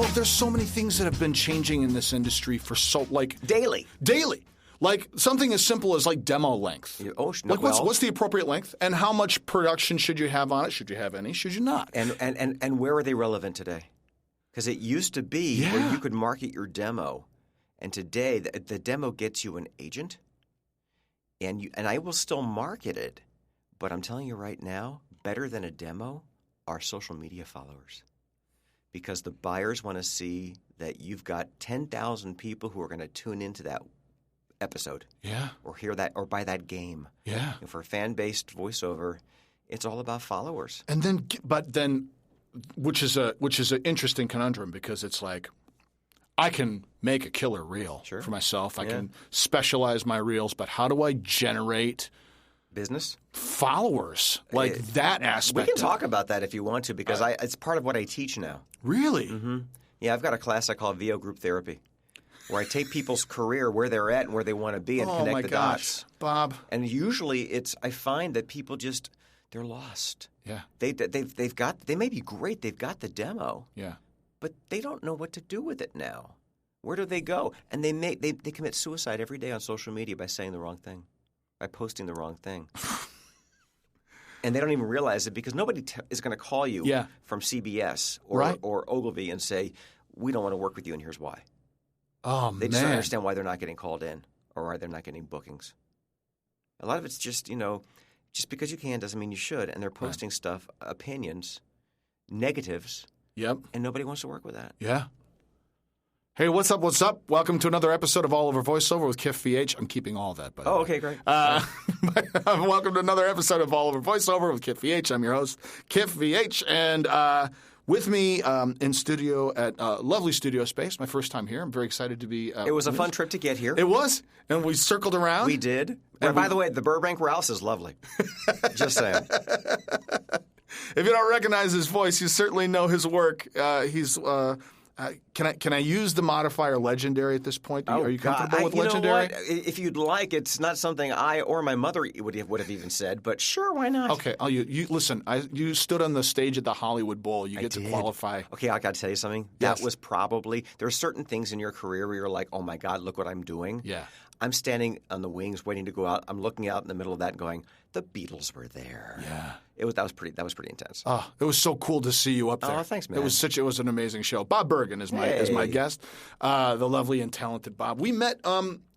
Well, there's so many things that have been changing in this industry for Daily. Like something as simple as like demo length. What's the appropriate length, and how much production should you have on it? Should you have any? Should you not? And where are they relevant today? Because it used to be where you could market your demo, and today the demo gets you an agent, and I will still market it, but I'm telling you right now, better than a demo are social media followers, because the buyers want to see that you've got 10,000 people who are going to tune into that episode, or hear that, or buy that game. Yeah. And for fan-based voiceover, it's all about followers. And then, which is an interesting conundrum, because it's like, I can make a killer reel for myself. I can specialize my reels, but how do I generate business followers? Like that aspect. We can talk about that if you want to, because it's part of what I teach now. Really? Mm-hmm. Yeah, I've got a class I call VO Group Therapy, where I take people's career, where they're at and where they want to be, and connect the dots. Bob. And usually I find that people they're lost. Yeah. They may be great, they've got the demo. Yeah. But they don't know what to do with it now. Where do they go? And they commit suicide every day on social media by saying the wrong thing, by posting the wrong thing. And they don't even realize it, because nobody is going to call you from CBS or Ogilvy and say, we don't want to work with you and here's why. Oh, they just don't understand why they're not getting called in, or why they're not getting bookings. A lot of it's just, just because you can doesn't mean you should. And they're posting stuff, opinions, negatives. Yep. And nobody wants to work with that. Yeah. Hey, what's up? What's up? Welcome to another episode of All Over Voiceover with Kiff VH. I'm keeping all that, by the way. Okay, great. Welcome to another episode of All Over Voiceover with Kiff VH. I'm your host, Kiff VH, and with me in studio at lovely studio space. My first time here. I'm very excited to be. It was a fun trip to get here. It was, and we circled around. We did. And by the way, the Burbank Rouse is lovely. Just saying. If you don't recognize his voice, you certainly know his work. He's. Can I use the modifier legendary at this point? Are you comfortable with legendary? You know what? If you'd like, it's not something I or my mother would have even said, but sure, why not? Okay, you listen. You stood on the stage at the Hollywood Bowl. You get to qualify. Okay, I got to tell you something. Yes. That was probably – there are certain things in your career where you're like, oh, my God, look what I'm doing. Yeah. I'm standing on the wings waiting to go out. I'm looking out in the middle of that and going, the Beatles were there. Yeah. That was pretty intense. Oh, it was so cool to see you up there. Oh, thanks, man. It was an amazing show. Bob Bergen is my guest. The lovely and talented Bob. We met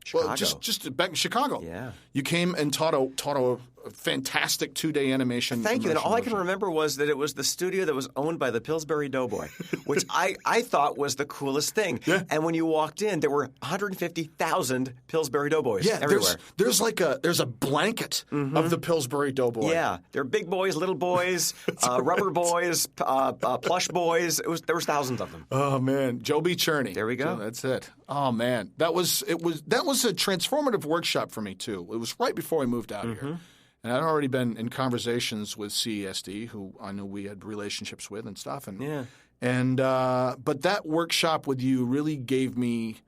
Chicago. Just back in Chicago. Yeah. You came and taught a fantastic 2-day animation. Thank you. And all I can workshop. remember was that it was the studio that was owned by the Pillsbury Doughboy, which I thought was the coolest thing. Yeah. And when you walked in, there were 150,000 Pillsbury Doughboys everywhere. There's a blanket of the Pillsbury Doughboy. Yeah. There are big boys, little boys, rubber boys, plush boys. There was thousands of them. Oh man, Joe B. Cherney. There we go. That's it. Oh man, that was a transformative workshop for me too. It was right before I moved out here. And I'd already been in conversations with CESD, who I knew we had relationships with and stuff. But that workshop with you really gave me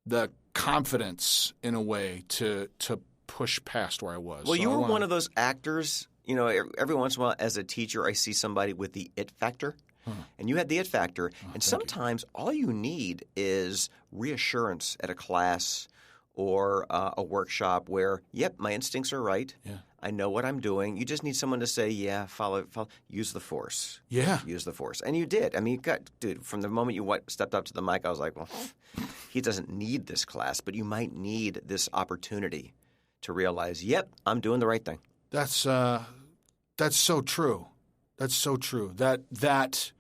the confidence in a way to push past where I was. Well, you were one of those actors. Every once in a while, as a teacher, I see somebody with the it factor. And you had the it factor. And sometimes all you need is reassurance at a class or a workshop where, yep, my instincts are right. Yeah. I know what I'm doing. You just need someone to say, yeah, follow, use the force. Yeah. Use the force. And you did. I mean, dude, from the moment you stepped up to the mic, I was like, well, he doesn't need this class, but you might need this opportunity to realize, yep, I'm doing the right thing. That's so true. That's so true. That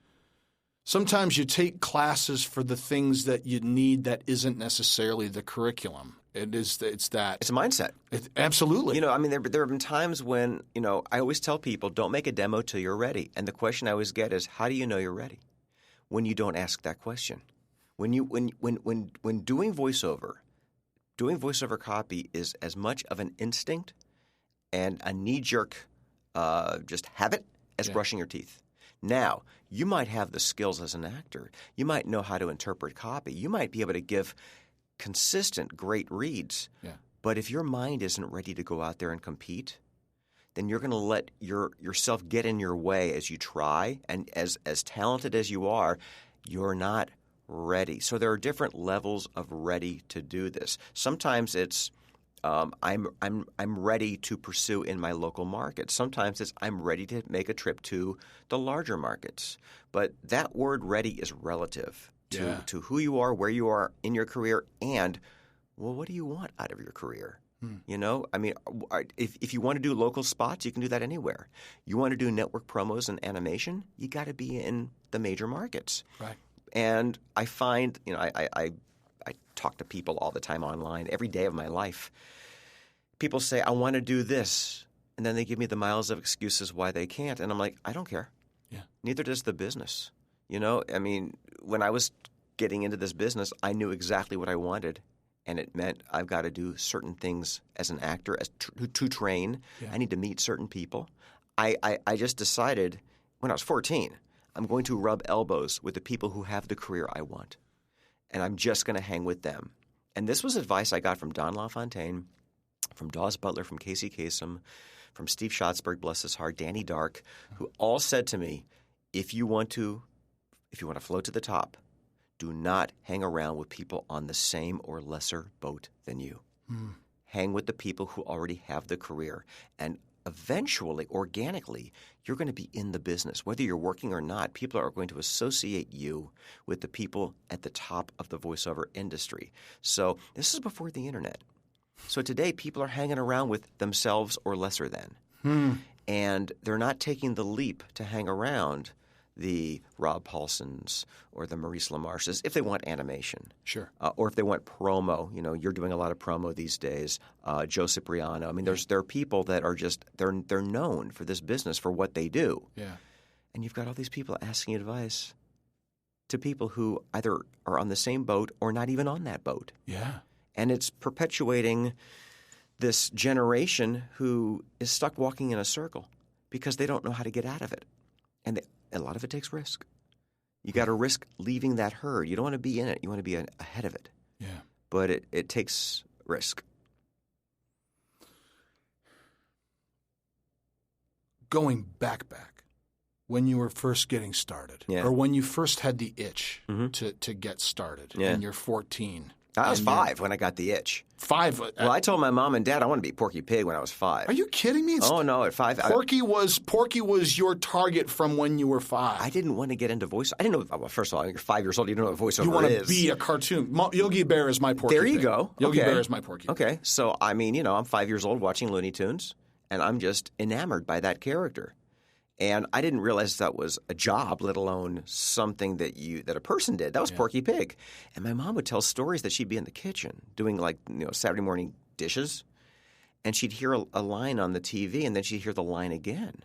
sometimes you take classes for the things that you need that isn't necessarily the curriculum. It's that. It's a mindset. Absolutely. I mean, there have been times when, I always tell people, don't make a demo till you're ready. And the question I always get is, how do you know you're ready? When you don't ask that question. When doing voiceover copy is as much of an instinct and a knee-jerk just habit as brushing your teeth. Now, you might have the skills as an actor. You might know how to interpret copy. You might be able to give consistent, great reads. Yeah. But if your mind isn't ready to go out there and compete, then you're going to let yourself get in your way as you try. And as talented as you are, you're not ready. So there are different levels of ready to do this. Sometimes it's I'm ready to pursue in my local market. Sometimes it's I'm ready to make a trip to the larger markets. But that word ready is relative to who you are, where you are in your career, and, well, what do you want out of your career? You know, I mean, if you want to do local spots, you can do that anywhere. You want to do network promos and animation, you got to be in the major markets. Right. And I find, you know, I talk to people all the time online, every day of my life. People say, I want to do this. And then they give me the miles of excuses why they can't. And I'm like, I don't care. Yeah. Neither does the business. You know, I mean, when I was getting into this business, I knew exactly what I wanted. And it meant I've got to do certain things as an actor to train. Yeah. I need to meet certain people. I just decided when I was 14, I'm going to rub elbows with the people who have the career I want. And I'm just going to hang with them. And this was advice I got from Don LaFontaine, from Dawes Butler, from Casey Kasem, from Steve Schatzberg, bless his heart, Danny Dark, who all said to me, if you want to float to the top, do not hang around with people on the same or lesser boat than you. Hang with the people who already have the career. And eventually, organically, you're going to be in the business. Whether you're working or not, people are going to associate you with the people at the top of the voiceover industry. So this is before the internet. So today, people are hanging around with themselves or lesser than. And they're not taking the leap to hang around the Rob Paulsons or the Maurice LaMarches if they want animation. Sure. Or if they want promo. You know, you're doing a lot of promo these days. Joe Cipriano. I mean, there are people that are just they're known for this business for what they do. Yeah. And you've got all these people asking advice to people who either are on the same boat or not even on that boat. Yeah. And it's perpetuating this generation who is stuck walking in a circle because they don't know how to get out of it. And a lot of it takes risk. You got to risk leaving that herd. You don't want to be in it. You want to be ahead of it. Yeah. But it takes risk. Going back, when you were first getting started, or when you first had the itch to get started, and you're 14. I was 5 when I got the itch. 5? Well, I told my mom and dad I wanted to be Porky Pig when I was 5. Are you kidding me? Oh, no, at 5. Porky was your target from when you were 5. I didn't want to get into voice. I didn't know. Well, first of all, you're 5 years old. You don't know what voiceover is. You want to be a cartoon. Yogi Bear is my Porky Pig. There you go. Yogi Bear is my Porky Pig. Okay. So, I mean, you know, I'm 5 years old watching Looney Tunes, and I'm just enamored by that character. And I didn't realize that was a job, let alone something that a person did. That was Porky Pig. And my mom would tell stories that she'd be in the kitchen doing Saturday morning dishes, and she'd hear a line on the TV, and then she'd hear the line again.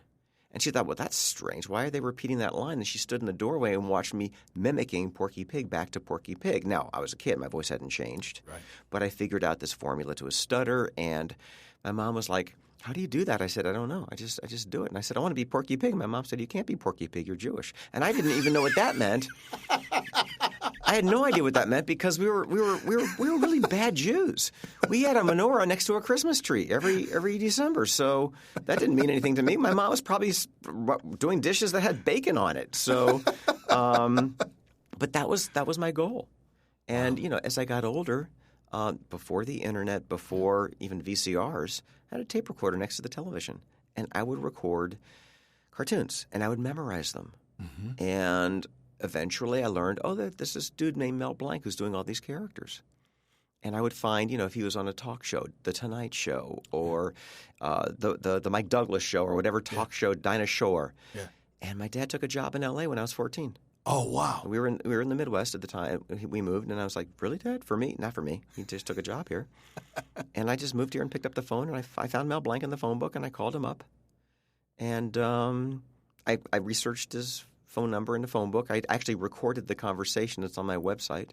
And she thought, well, that's strange. Why are they repeating that line? And she stood in the doorway and watched me mimicking Porky Pig back to Porky Pig. Now, I was a kid. My voice hadn't changed. Right. But I figured out this formula to a stutter, and my mom was like, how do you do that? I said, I don't know. I just do it. And I said, I want to be Porky Pig. My mom said, you can't be Porky Pig. You're Jewish. And I didn't even know what that meant. I had no idea what that meant because we were really bad Jews. We had a menorah next to a Christmas tree every December. So that didn't mean anything to me. My mom was probably doing dishes that had bacon on it. So, but that was my goal. And as I got older, before the internet, before even VCRs, I had a tape recorder next to the television, and I would record cartoons, and I would memorize them. Mm-hmm. And eventually I learned, there's this dude named Mel Blanc who's doing all these characters. And I would find, if he was on a talk show, The Tonight Show, or the Mike Douglas Show, or whatever talk show, Dinah Shore. Yeah. And my dad took a job in L.A. when I was 14. Oh, wow. We were in the Midwest at the time. We moved, and I was like, really, Dad? For me? Not for me. He just took a job here. And I just moved here and picked up the phone, and I found Mel Blanc in the phone book, and I called him up. And I researched his phone number in the phone book. I actually recorded the conversation. It's on my website.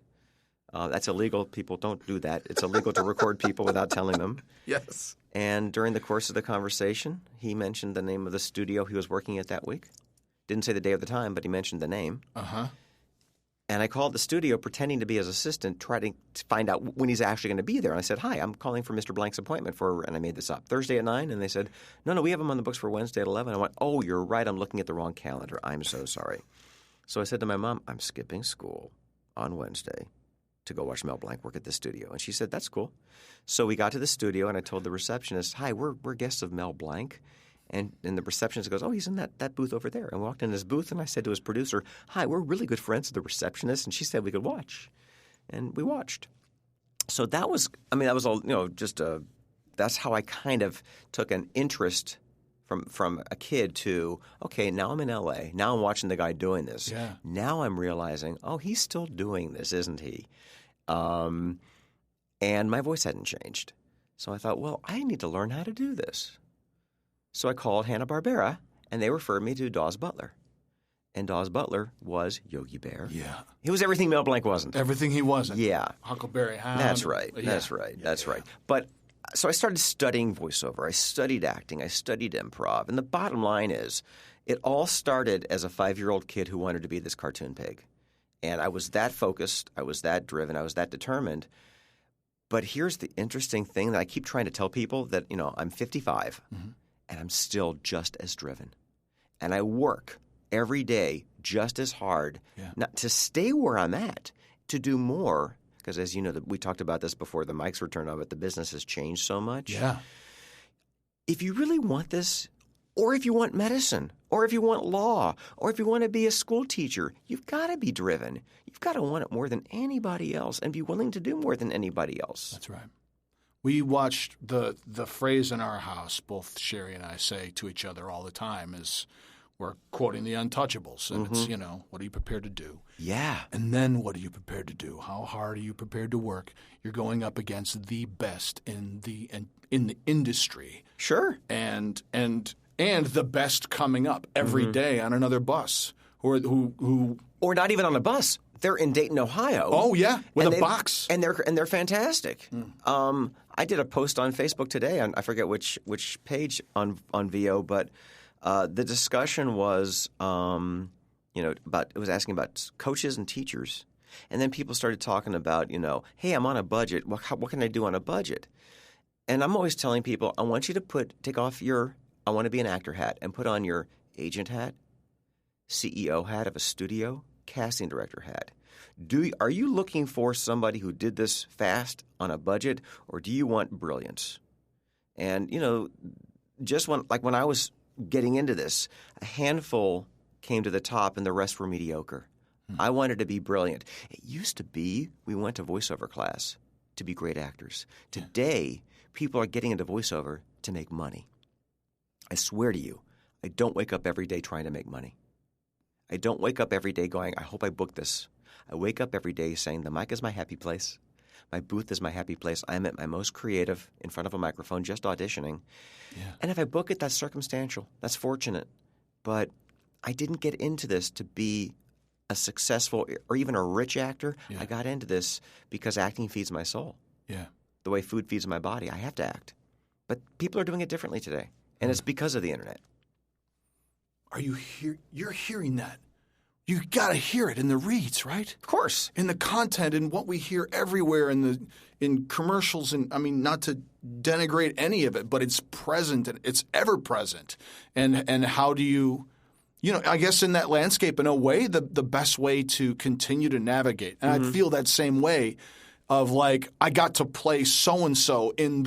That's illegal. People don't do that. It's illegal to record people without telling them. Yes. And during the course of the conversation, he mentioned the name of the studio he was working at that week. Didn't say the day or the time, but he mentioned the name. Uh-huh. And I called the studio pretending to be his assistant, trying to find out when he's actually going to be there. And I said, hi, I'm calling for Mr. Blank's appointment and I made this up, Thursday at 9. And they said, no, we have him on the books for Wednesday at 11. I went, oh, you're right. I'm looking at the wrong calendar. I'm so sorry. So I said to my mom, I'm skipping school. on Wednesday to go watch Mel Blanc work at the studio. And she said, that's cool. So we got to the studio, and I told the receptionist, hi, we're guests of Mel Blanc. And the receptionist goes, oh, he's in that booth over there. And walked in his booth, and I said to his producer, hi, we're really good friends with the receptionist. And she said we could watch. And we watched. So that was all, that's how I kind of took an interest from a kid to, okay, now I'm in L.A. Now I'm watching the guy doing this. Yeah. Now I'm realizing, oh, he's still doing this, isn't he? And my voice hadn't changed. So I thought, well, I need to learn how to do this. So I called Hanna-Barbera, and they referred me to Dawes Butler. And Dawes Butler was Yogi Bear. Yeah. He was everything Mel Blanc wasn't. Everything he wasn't. Yeah. Huckleberry Hound. That's right. Yeah. That's right. That's right. But so I started studying voiceover. I studied acting. I studied improv. And the bottom line is it all started as a 5-year-old kid who wanted to be this cartoon pig. And I was that focused. I was that driven. I was that determined. But here's the interesting thing that I keep trying to tell people that, I'm 55 and I'm still just as driven. And I work every day just as hard not to stay where I'm at, to do more. Because as you know, we talked about this before the mics were turned on, but the business has changed so much. Yeah. If you really want this, or if you want medicine, or if you want law, or if you want to be a school teacher, you've got to be driven. You've got to want it more than anybody else and be willing to do more than anybody else. That's right. We watched the phrase in our house, both Sherry and I say to each other all the time is we're quoting the Untouchables. And it's, what are you prepared to do? Yeah. And then what are you prepared to do? How hard are you prepared to work? You're going up against the best in the industry. Sure. And the best coming up every day on another bus. Who or not even on a bus. They're in Dayton, Ohio. Oh yeah, with a box. And they're fantastic. I did a post on Facebook today on I forget which page on VO, but the discussion was it was asking about coaches and teachers. And then people started talking about, hey, I'm on a budget. What can I do on a budget? And I'm always telling people, I want you to take off your I want to be an actor hat and put on your agent hat, CEO hat of a studio, casting director hat. Are you looking for somebody who did this fast on a budget, or do you want brilliance? And, just when I was getting into this, a handful came to the top and the rest were mediocre. I wanted to be brilliant. It used to be we went to voiceover class to be great actors. Today, people are getting into voiceover to make money. I swear to you, I don't wake up every day trying to make money. I don't wake up every day going, I hope I book this. I wake up every day saying the mic is my happy place. My booth is my happy place. I'm at my most creative in front of a microphone just auditioning. Yeah. And if I book it, that's circumstantial. That's fortunate. But I didn't get into this to be a successful or even a rich actor. Yeah. I got into this because acting feeds my soul. Yeah. The way food feeds my body. I have to act. But people are doing it differently today. And it's because of the internet. You're hearing that. You got to hear it in the reads, right? Of course. In the content and what we hear everywhere in commercials, and I mean, not to denigrate any of it, but it's present and it's ever present. And how do you I guess in that landscape, in a way, the best way to continue to navigate. And I feel that same way of like, I got to play so-and-so in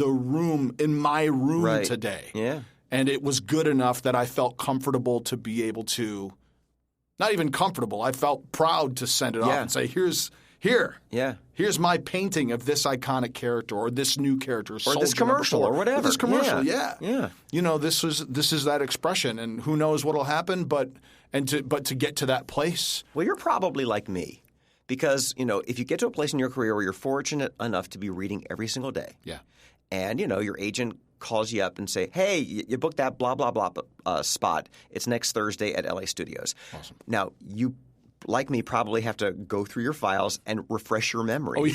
my room today. Yeah. And it was good enough that I felt comfortable to be able to – not even comfortable. I felt proud to send it off and say, here's my painting of this iconic character or this new character. Or this commercial or whatever. Or this commercial, yeah. This is that expression, and who knows what will happen, but to get to that place. Well, you're probably like me because, if you get to a place in your career where you're fortunate enough to be reading every single day and, your agent – calls you up and say, hey, you booked that blah, blah, blah spot. It's next Thursday at LA Studios. Awesome. Now, you, like me, probably have to go through your files and refresh your memory. Oh, yeah.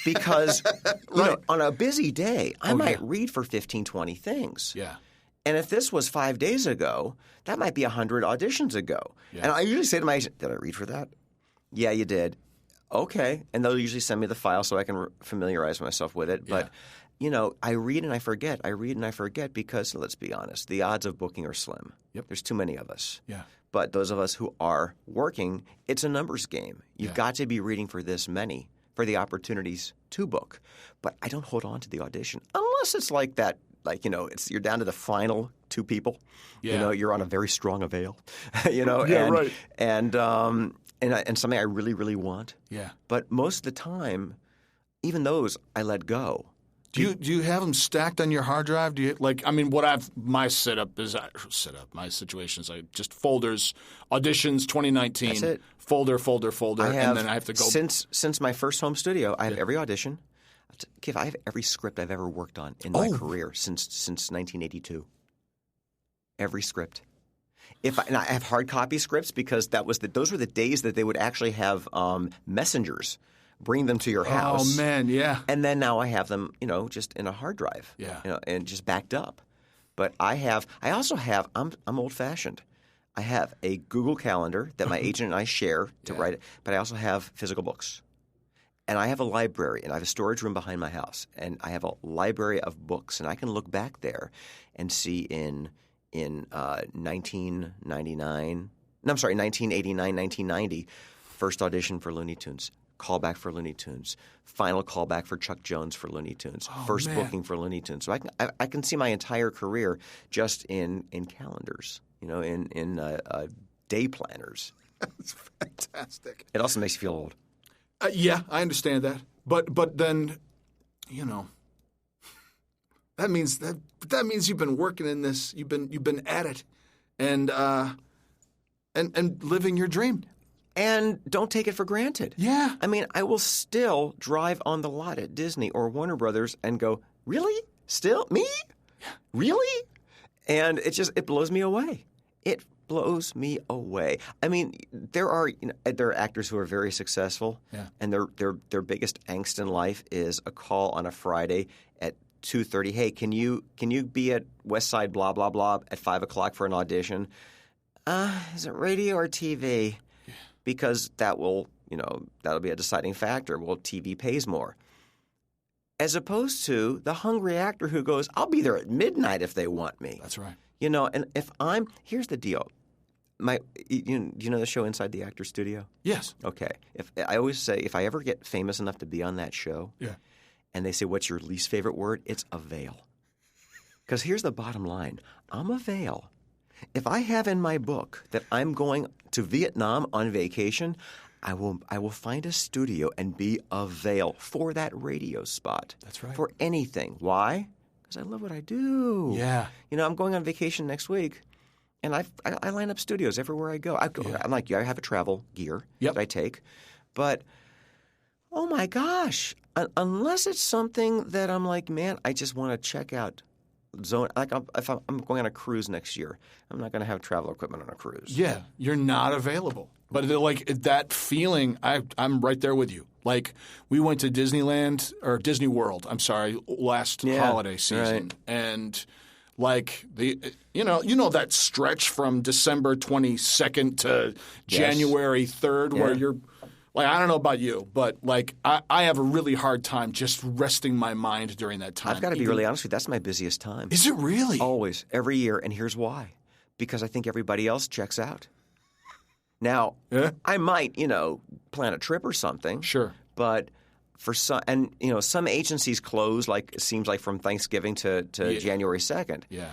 Because on a busy day, I might read for 15, 20 things. Yeah. And if this was 5 days ago, that might be 100 auditions ago. Yeah. And I usually say to my agent, did I read for that? Yeah, you did. Okay. And they'll usually send me the file so I can familiarize myself with it. But I read and I forget. I read and I forget because, let's be honest, the odds of booking are slim. Yep. There's too many of us. Yeah. But those of us who are working, it's a numbers game. You've got to be reading for this many for the opportunities to book. But I don't hold on to the audition unless it's like that. Like, you're down to the final 2 people. Yeah. You're on a very strong avail. Right. And something I really, really want. Yeah. But most of the time, even those I let go. Do you have them stacked on your hard drive? Do you my situations, I just folders, auditions 2019, That's it. folder, and then I have to go. Since my first home studio, I have every audition. Kiff, I have every script I've ever worked on in my career since 1982. Every script. And I have hard copy scripts because those were the days that they would actually have messengers bring them to your house. Oh man, yeah. And then now I have them, just in a hard drive. Yeah. And just backed up. But I'm old fashioned. I have a Google Calendar that my agent and I share to write it, but I also have physical books. And I have a library, and I have a storage room behind my house, and I have a library of books, and I can look back there and see in 1989, 1990, first audition for Looney Tunes, callback for Looney Tunes, final callback for Chuck Jones for Looney Tunes, first booking for Looney Tunes. So I can see my entire career just in calendars, in day planners. That's fantastic. It also makes you feel old. Yeah, I understand that, but then, that means you've been working in this. You've been at it, and living your dream. And don't take it for granted. Yeah. I mean, I will still drive on the lot at Disney or Warner Brothers and go, really? Still? Me? Really? And it blows me away. It blows me away. I mean, there are actors who are very successful, and their biggest angst in life is a call on a Friday at 2:30. Hey, can you be at West Side blah blah blah at 5 o'clock for an audition? Is it radio or TV? Yeah. Because that'll be a deciding factor. Well, TV pays more. As opposed to the hungry actor who goes, I'll be there at midnight if they want me. That's right. And here's the deal. Do you know the show Inside the Actor's Studio? Yes. Okay. I always say if I ever get famous enough to be on that show, and they say, what's your least favorite word? It's avail. Because here's the bottom line. I'm avail. If I have in my book that I'm going to Vietnam on vacation, I will find a studio and be avail for that radio spot. That's right. For anything. Why? Because I love what I do. Yeah. I'm going on vacation next week. And I line up studios everywhere I go. I'm like you. I have a travel gear that I take. But, oh, my gosh, unless it's something that I'm like, man, I just want to check out zone. Like if I'm going on a cruise next year, I'm not going to have travel equipment on a cruise. Yeah, you're not available. But that feeling, I'm right there with you. Like we went to Disneyland or Disney World, last holiday season. Right. And – like that stretch from December 22nd to January 3rd where you're like, I don't know about you, but like I have a really hard time just resting my mind during that time. I've got to be really honest with you. That's my busiest time. Is it really? Always, every year. And here's why. Because I think everybody else checks out. Now, I might, plan a trip or something. Sure. But for some, some agencies close, like it seems like from Thanksgiving to January 2nd. Yeah.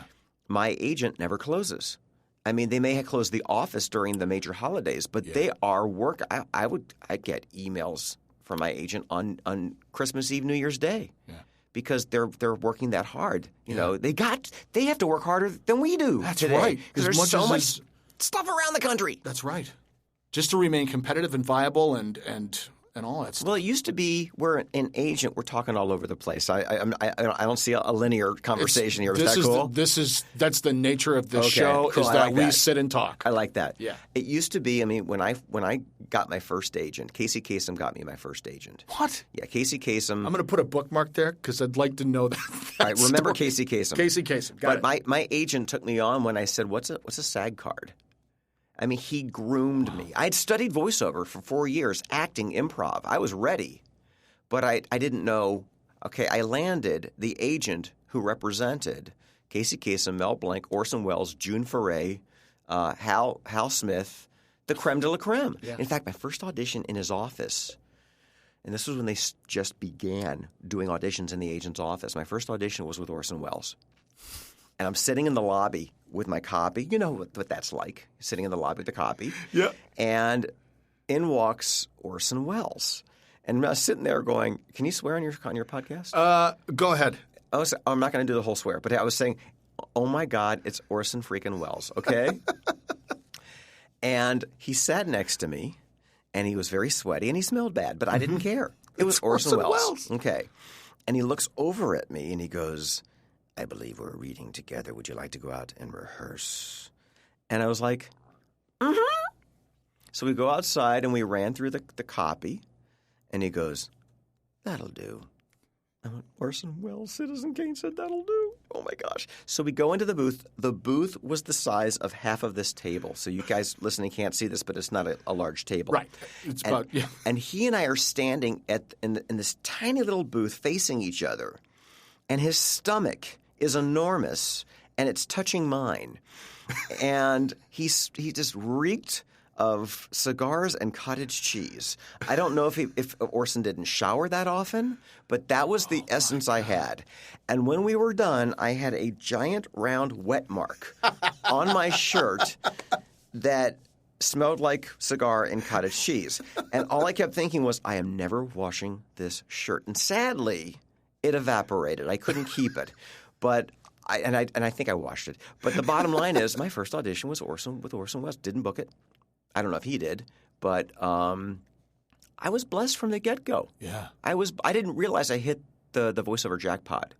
My agent never closes. I mean, they may close the office during the major holidays, but they are work. I get emails from my agent on Christmas Eve, New Year's Day, because they're working that hard. They have to work harder than we do. That's today, right. Because there's so much stuff around the country. That's right. Just to remain competitive and viable and all that stuff. Well, it used to be where an agent, we're talking all over the place. I don't see a linear conversation here. Is that cool? That's the nature of this show. Cool. Is that we sit and talk. I like that. Yeah. It used to be. I mean, when I got my first agent, Casey Kasem got me my first agent. What? Yeah, Casey Kasem. I'm going to put a bookmark there because I'd like to know that. All right, remember story. Casey Kasem. Casey Kasem. Got but it. my agent took me on when I said, "What's a SAG card?" I mean, he groomed me. I'd studied voiceover for 4 years, acting, improv. I was ready. But I didn't know. Okay, I landed the agent who represented Casey Kasem, Mel Blanc, Orson Welles, June Foray, Hal Smith, the creme de la creme. Yeah. In fact, my first audition in his office, and this was when they just began doing auditions in the agent's office. My first audition was with Orson Welles. And I'm sitting in the lobby with my copy. You know what that's like, sitting in the lobby with the copy. Yeah. And in walks Orson Welles. And I was sitting there going, can you swear on your podcast? Go ahead. I'm not going to do the whole swear, but I was saying, oh, my God, it's Orson freaking Welles, okay? And he sat next to me, and he was very sweaty, and he smelled bad, but I didn't care. It was Orson Welles. Okay. And he looks over at me, and he goes, I believe we're reading together. Would you like to go out and rehearse? And I was like, mm-hmm. So we go outside, and we ran through the copy, and he goes, that'll do. I went, Orson Welles, Citizen Kane said that'll do. Oh, my gosh. So we go into the booth. The booth was the size of half of this table. So you guys listening can't see this, but it's not a large table. Right. It's about, yeah. And he and I are standing in this tiny little booth facing each other. And his stomach is enormous, and it's touching mine. And he just reeked of cigars and cottage cheese. I don't know if Orson didn't shower that often, but that was the essence I had. And when we were done, I had a giant round wet mark on my shirt that smelled like cigar and cottage cheese. And all I kept thinking was, I am never washing this shirt. And sadly, it evaporated. I couldn't keep it. But I think I washed it. But the bottom line is, my first audition was with Orson Welles. Didn't book it. I don't know if he did, but I was blessed from the get-go. Yeah. I didn't realize I hit the voiceover jackpot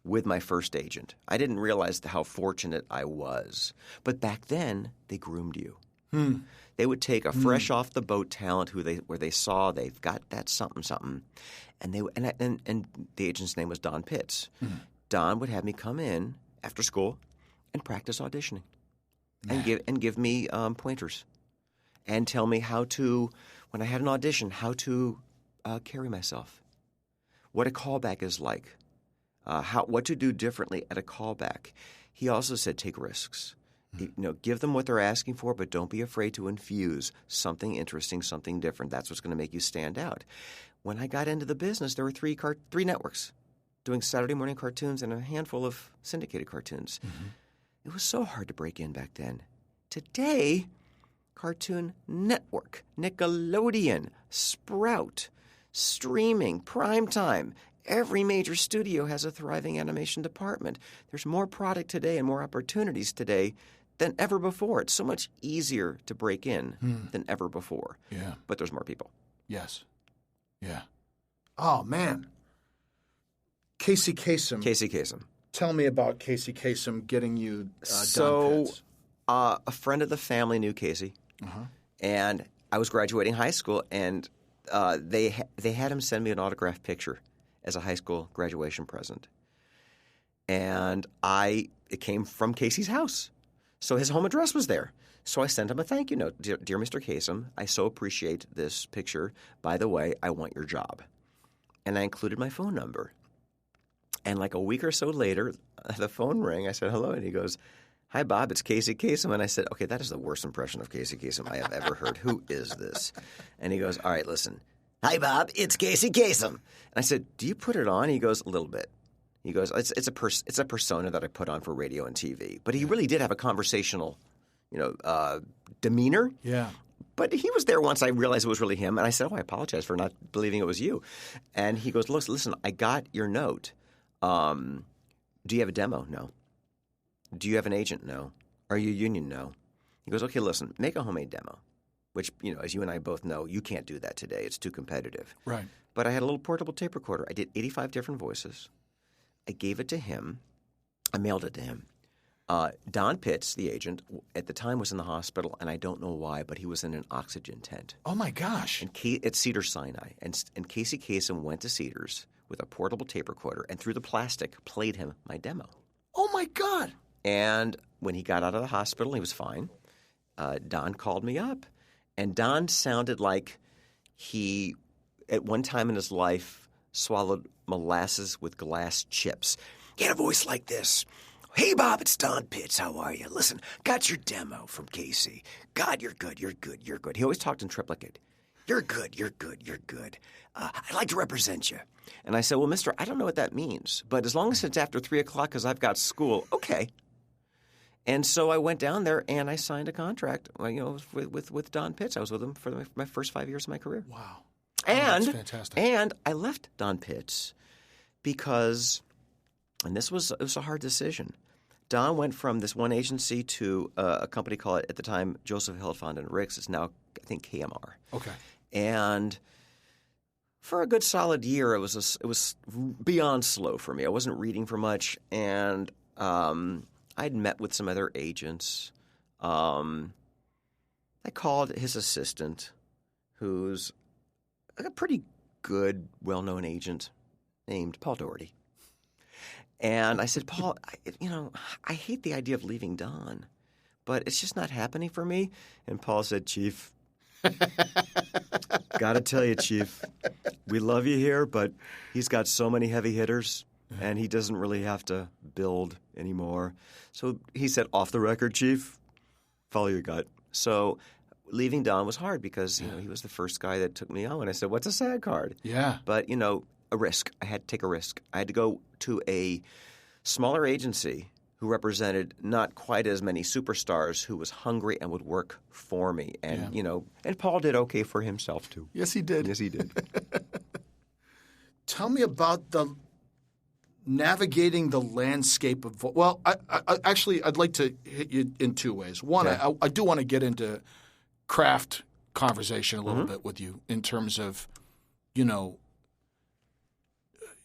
with my first agent. I didn't realize how fortunate I was. But back then, they groomed you. They would take a fresh off the boat talent where they saw they've got that something, and the agent's name was Don Pitts. Don would have me come in after school and practice auditioning, and give me pointers. And tell me how to, when I had an audition, how to carry myself, what a callback is like, what to do differently at a callback. He also said take risks. Give them what they're asking for, but don't be afraid to infuse something interesting, something different. That's what's going to make you stand out. When I got into the business, there were three networks doing Saturday morning cartoons and a handful of syndicated cartoons. It was so hard to break in back then. Today, Cartoon Network, Nickelodeon, Sprout, streaming, primetime. Every major studio has a thriving animation department. There's more product today and more opportunities today than ever before. It's so much easier to break in than ever before. Yeah. But there's more people. Yes. Yeah. Oh, man. Casey Kasem. Tell me about Casey Kasem getting you Don Pitts. A friend of the family knew Casey. And I was graduating high school, and they had him send me an autographed picture as a high school graduation present. And it came from Casey's house. So his home address was there. So I sent him a thank you note. Dear Mr. Kasem, I so appreciate this picture. By the way, I want your job. And I included my phone number. And like a week or so later, the phone rang. I said, hello. And he goes, hi, Bob, it's Casey Kasem. And I said, okay, that is the worst impression of Casey Kasem I have ever heard. Who is this? And he goes, all right, listen. Hi, Bob, it's Casey Kasem. And I said, do you put it on? He goes, a little bit. He goes, it's a persona that I put on for radio and TV. But he really did have a conversational, demeanor. Yeah. But he was there once I realized it was really him. And I said, I apologize for not believing it was you. And he goes, listen, I got your note. Do you have a demo? No. Do you have an agent? No. Are you a union? No. He goes, okay, listen, make a homemade demo, which, as you and I both know, you can't do that today. It's too competitive. Right. But I had a little portable tape recorder. I did 85 different voices. I gave it to him. I mailed it to him. Don Pitts, the agent, at the time was in the hospital, and I don't know why, but he was in an oxygen tent. Oh, my gosh. At Cedars-Sinai. And Casey Kasem went to Cedars with a portable tape recorder and through the plastic played him my demo. Oh, my God. And when he got out of the hospital, he was fine. Don called me up, and Don sounded like he, at one time in his life, swallowed molasses with glass chips. He had a voice like this. Hey, Bob, it's Don Pitts. How are you? Listen, got your demo from Casey. God, you're good. You're good. You're good. He always talked in triplicate. You're good. You're good. You're good. I'd like to represent you. And I said, well, mister, I don't know what that means. But as long as it's after 3 o'clock because I've got school, okay. And so I went down there and I signed a contract, with Don Pitts. I was with him for my first 5 years of my career. Wow. And, that's fantastic. And I left Don Pitts because, and it was a hard decision. Don went from this one agency to a company called, at the time, Joseph Hillfond and Ricks. It's now, I think, KMR. Okay. And for a good solid year, it was beyond slow for me. I wasn't reading for much, and I'd met with some other agents. I called his assistant, who's a pretty good, well-known agent named Paul Doherty. And I said, Paul, I hate the idea of leaving Don, but it's just not happening for me. And Paul said, Chief, got to tell you, Chief, we love you here, but he's got so many heavy hitters, and he doesn't really have to build anymore. So he said, off the record, Chief, follow your gut. So leaving Don was hard because he was the first guy that took me on. And I said, what's a SAG card? Yeah. But, a risk. I had to take a risk. I had to go to a smaller agency who represented not quite as many superstars, who was hungry and would work for me. And, and Paul did okay for himself too. Yes, he did. Yes, he did. Tell me about the navigating the landscape of – well, I'd like to hit you in two ways. One, okay. I do want to get into craft conversation a little bit with you in terms of,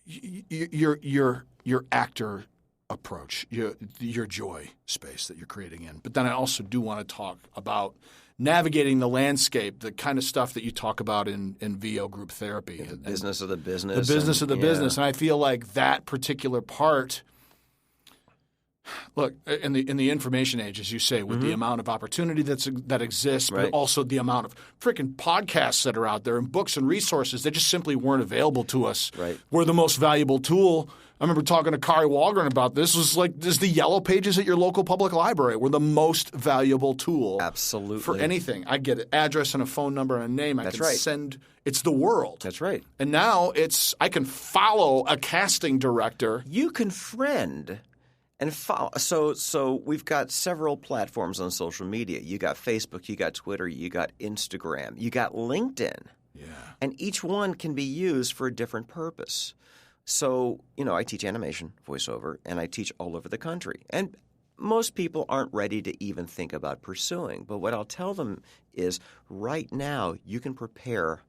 your actor approach, your joy space that you're creating in. But then I also do want to talk about navigating the landscape, the kind of stuff that you talk about in VO group therapy. The business of the business. The business of the business. And I feel like that particular part – look, in the information age, as you say, with the amount of opportunity that exists, but also the amount of freaking podcasts that are out there and books and resources that just simply weren't available to us, were the most valuable tool. I remember talking to Kari Wahlgren about this. It was like the yellow pages at your local public library were the most valuable tool. Absolutely. For anything. I get an address and a phone number and a name. I can send – it's the world. That's right. And now I can follow a casting director. You can friend – and follow. So we've got several platforms on social media. You got Facebook, you got Twitter, you got Instagram, you got LinkedIn. Yeah. And each one can be used for a different purpose. So, I teach animation, voiceover, and I teach all over the country. And most people aren't ready to even think about pursuing. But what I'll tell them is right now you can prepare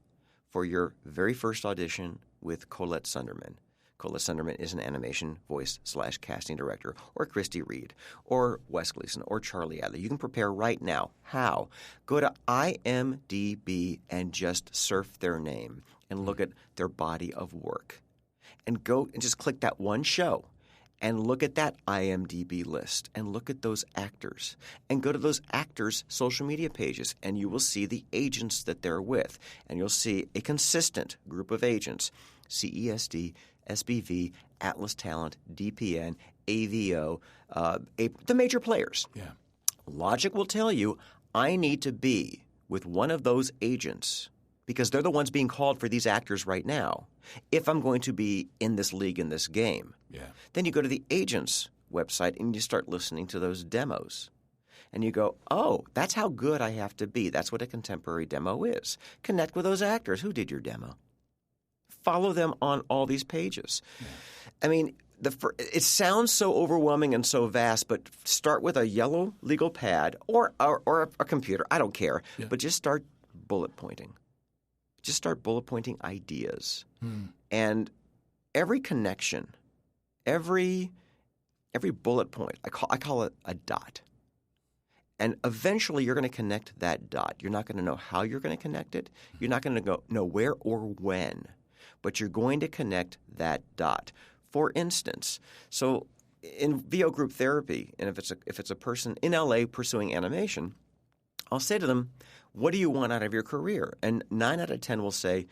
for your very first audition with Colette Sunderman. Colette Sunderman is an animation voice/casting director, or Christy Reed, or Wes Gleason, or Charlie Adler. You can prepare right now. How? Go to IMDb and just surf their name and look at their body of work. And go and just click that one show and look at that IMDb list and look at those actors. And go to those actors' social media pages and you will see the agents that they're with. And you'll see a consistent group of agents, CESD, SBV, Atlas Talent, DPN, AVO, the major players. Yeah. Logic will tell you I need to be with one of those agents because they're the ones being called for these actors right now if I'm going to be in this league, in this game. Yeah. Then you go to the agent's website and you start listening to those demos. And you go, oh, that's how good I have to be. That's what a contemporary demo is. Connect with those actors. Who did your demo? Follow them on all these pages. Yeah. I mean, it sounds so overwhelming and so vast, but start with a yellow legal pad or a computer. I don't care. Yeah. But just start bullet pointing. Just start bullet pointing ideas. And every connection, every bullet point, I call it a dot. And eventually you're going to connect that dot. You're not going to know how you're going to connect it. You're not going to know where or when. But you're going to connect that dot. For instance, so in VO group therapy, and if it's a person in LA pursuing animation, I'll say to them, "What do you want out of your career?" And 9 out of 10 will say,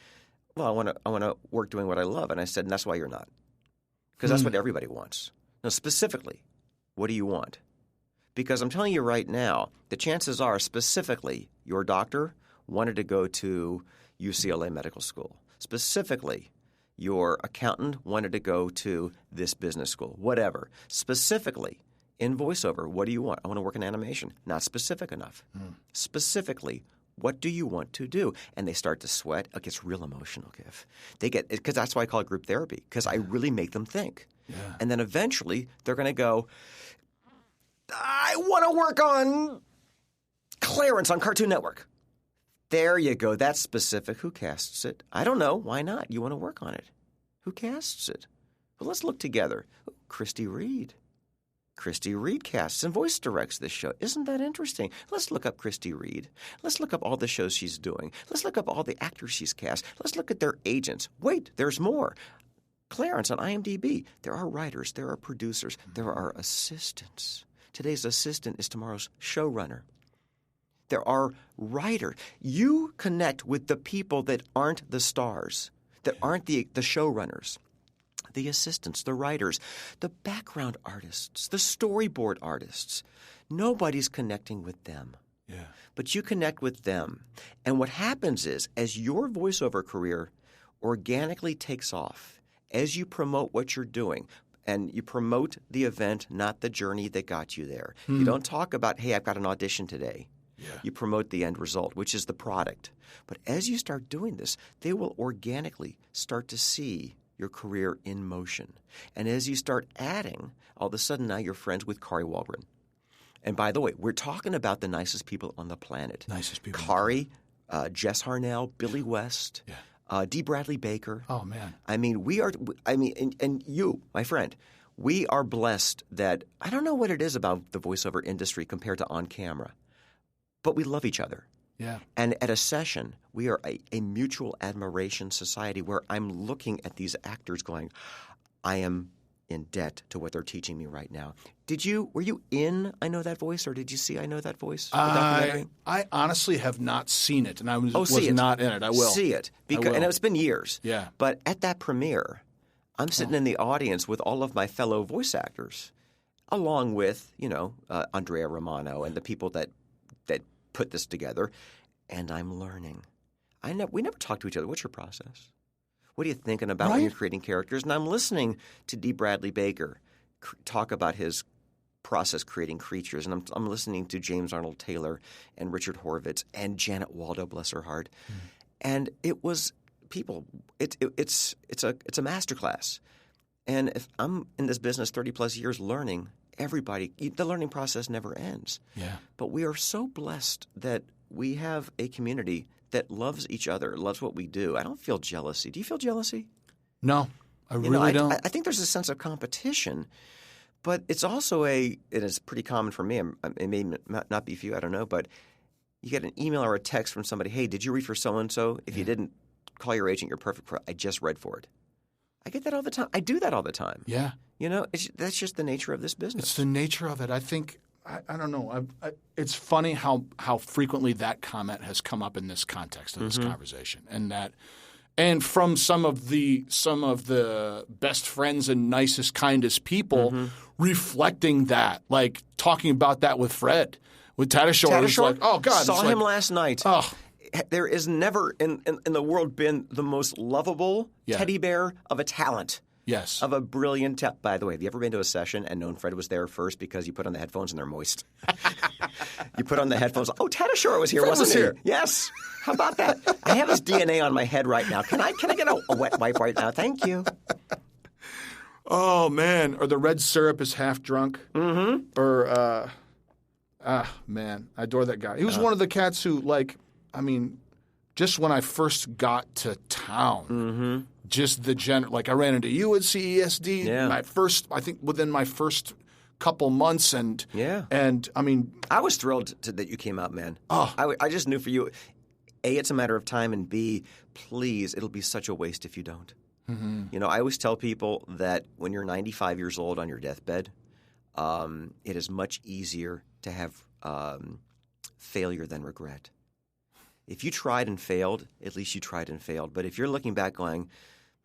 "Well, I want to work doing what I love." And I said, "And that's why you're not, because that's what everybody wants." No, specifically, what do you want? Because I'm telling you right now, the chances are specifically your doctor wanted to go to UCLA Medical School. Specifically, your accountant wanted to go to this business school, whatever. Specifically, in voiceover, what do you want? I want to work in animation. Not specific enough. Specifically, what do you want to do? And they start to sweat. It gets real emotional, Kiff. Because that's why I call it group therapy, because I really make them think. Yeah. And then eventually they're going to go, I want to work on Clarence on Cartoon Network. There you go. That's specific. Who casts it? I don't know. Why not? You want to work on it. Who casts it? Well, let's look together. Christy Reed. Christy Reed casts and voice directs this show. Isn't that interesting? Let's look up Christy Reed. Let's look up all the shows she's doing. Let's look up all the actors she's cast. Let's look at their agents. Wait, there's more. Clarence on IMDb. There are writers. There are producers. There are assistants. Today's assistant is tomorrow's showrunner. There are writers. You connect with the people that aren't the stars, that aren't the showrunners. The assistants, the writers, the background artists, the storyboard artists. Nobody's connecting with them. Yeah. But you connect with them. And what happens is, as your voiceover career organically takes off, as you promote what you're doing, and you promote the event, not the journey that got you there. You don't talk about, hey, I've got an audition today. Yeah. You promote the end result, which is the product. But as you start doing this, they will organically start to see your career in motion. And as you start adding, all of a sudden now you're friends with Kari Waldron. And by the way, we're talking about the nicest people on the planet. Nicest people. Kari, Jess Harnell, Billy West, D. Bradley Baker. Oh, man. I mean, and you, my friend, we are blessed that I don't know what it is about the voiceover industry compared to on camera, but we love each other. Yeah. And at a session, we are a mutual admiration society where I'm looking at these actors going, I am in debt to what they're teaching me right now. Were you in I Know That Voice, or did you see I Know That Voice? I honestly have not seen it, and I was not in it. I will. See it. And it's been years. Yeah. But at that premiere, I'm sitting in the audience with all of my fellow voice actors, along with, Andrea Romano and the people that put this together, and I'm learning. We never talk to each other. What's your process? What are you thinking about when you're creating characters? And I'm listening to D. Bradley Baker talk about his process creating creatures, and I'm listening to James Arnold Taylor and Richard Horvitz and Janet Waldo, bless her heart. And it was people. It's a masterclass. And if I'm in this business 30 plus years learning, the learning process never ends. Yeah. But we are so blessed that we have a community that loves each other, loves what we do. I don't feel jealousy. Do you feel jealousy? No, I really don't. I think there's a sense of competition, but it's also it is pretty common for me. It may not be for you, I don't know, but you get an email or a text from somebody, hey, did you read for so-and-so? If you didn't, call your agent, you're perfect for it. I just read for it. I get that all the time. I do that all the time. Yeah. That's just the nature of this business. It's the nature of it. I think I don't know. It's funny how frequently that comment has come up in this context of this conversation, and from some of the best friends and nicest, kindest people reflecting that, like talking about that with Fred, with Tatasciore. It was like, oh God, saw him last night. Oh. There is never in the world been the most lovable teddy bear of a talent. Yes. Of a brilliant By the way, have you ever been to a session and known Fred was there first because you put on the headphones and they're moist? You put on the headphones. Oh, Tatasciore was here, wasn't he? Here. Yes. How about that? I have his DNA on my head right now. Can I get a wet wipe right now? Thank you. Oh, man. Or the red syrup is half drunk. Mm-hmm. Or, man, I adore that guy. He was one of the cats who, just when I first got to town, just the I ran into you at CESD. I think within my first couple months, and I was thrilled that you came out, man. Oh, I just knew for you, A, it's a matter of time, and B, please, it'll be such a waste if you don't. Mm-hmm. I always tell people that when you're 95 years old on your deathbed, it is much easier to have failure than regret. If you tried and failed, at least you tried and failed. But if you're looking back going,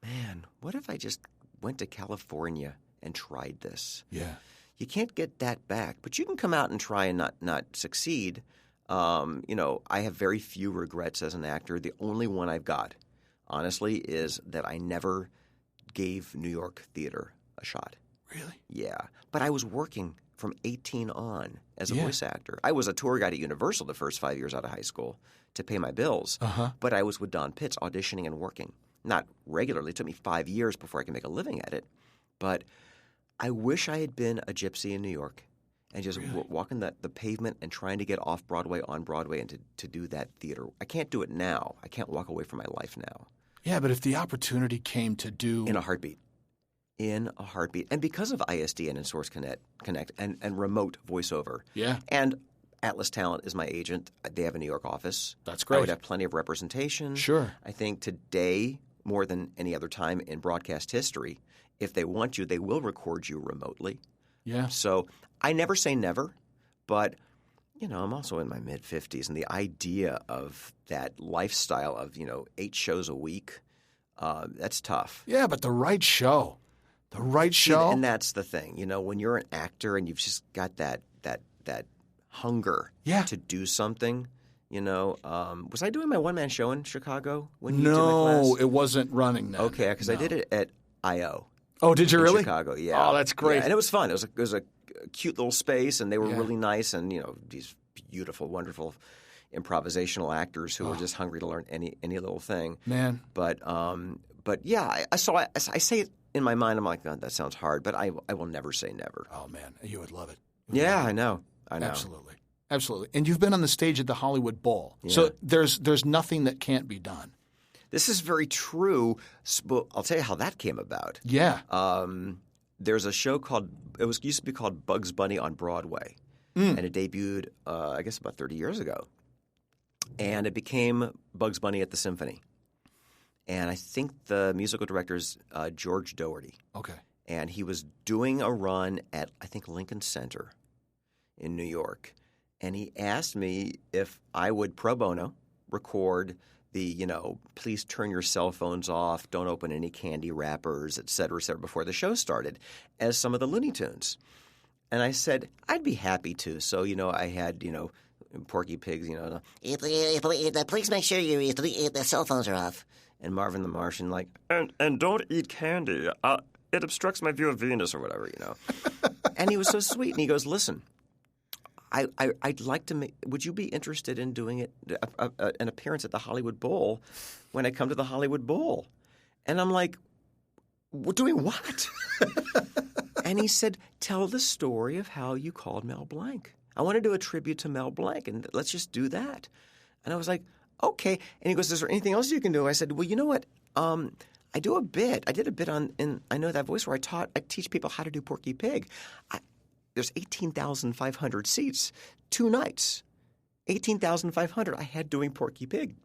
man, what if I just went to California and tried this? Yeah. You can't get that back, but you can come out and try and not succeed. I have very few regrets as an actor. The only one I've got, honestly, is that I never gave New York theater a shot. Really? Yeah. But I was working from 18 on as a voice actor. I was a tour guide at Universal the first 5 years out of high school to pay my bills. But I was with Don Pitts auditioning and working. Not regularly. It took me 5 years before I could make a living at it. But I wish I had been a gypsy in New York and just walking the pavement and trying to get off Broadway, on Broadway, and to do that theater. I can't do it now. I can't walk away from my life now. Yeah, but if the opportunity came to do... In a heartbeat. And because of ISDN and Source Connect and remote voiceover. Yeah. And Atlas Talent is my agent. They have a New York office. That's great. I would have plenty of representation. Sure. I think today, more than any other time in broadcast history, if they want you, they will record you remotely. Yeah. So I never say never, but I'm also in my mid-50s, and the idea of that lifestyle of 8 shows a week, that's tough. Yeah, but the right show. The right show. And that's the thing. When you're an actor and you've just got that hunger to do something. Was I doing my one-man show in Chicago when you did my class? No, it wasn't running then. Okay, because I did it at I.O. Oh, did you really? Chicago, yeah. Oh, that's great. Yeah, and it was fun. It was a cute little space, and they were really nice, and these beautiful, wonderful improvisational actors who were just hungry to learn any little thing. Man. But yeah, I say it in my mind. I'm like, God, that sounds hard, but I will never say never. Oh man, you would love it. I know. Absolutely. And you've been on the stage at the Hollywood Bowl, so there's nothing that can't be done. This is very true. I'll tell you how that came about. Yeah. There's a show used to be called Bugs Bunny on Broadway, and it debuted, I guess, about 30 years ago. And it became Bugs Bunny at the Symphony. And I think the musical director is George Doherty. Okay. And he was doing a run at, I think, Lincoln Center in New York. And he asked me if I would pro bono record the, please turn your cell phones off, don't open any candy wrappers, et cetera, before the show started, as some of the Looney Tunes. And I said, I'd be happy to. So, I had, Porky Pigs, Please make sure the cell phones are off. And Marvin the Martian, like, and don't eat candy. It obstructs my view of Venus or whatever, And he was so sweet. And he goes, listen, I'd like to would you be interested in doing it, an appearance at the Hollywood Bowl when I come to the Hollywood Bowl? And I'm like, doing what? And he said, tell the story of how you called Mel Blanc. I want to do a tribute to Mel Blanc, and let's just do that. And I was like, okay. And he goes, is there anything else you can do? I said, well, you know what? I do a bit. I did a bit in I Know That Voice where I teach people how to do Porky Pig. There's 18,500 seats, 2 nights. 18,500 I had doing Porky Pig.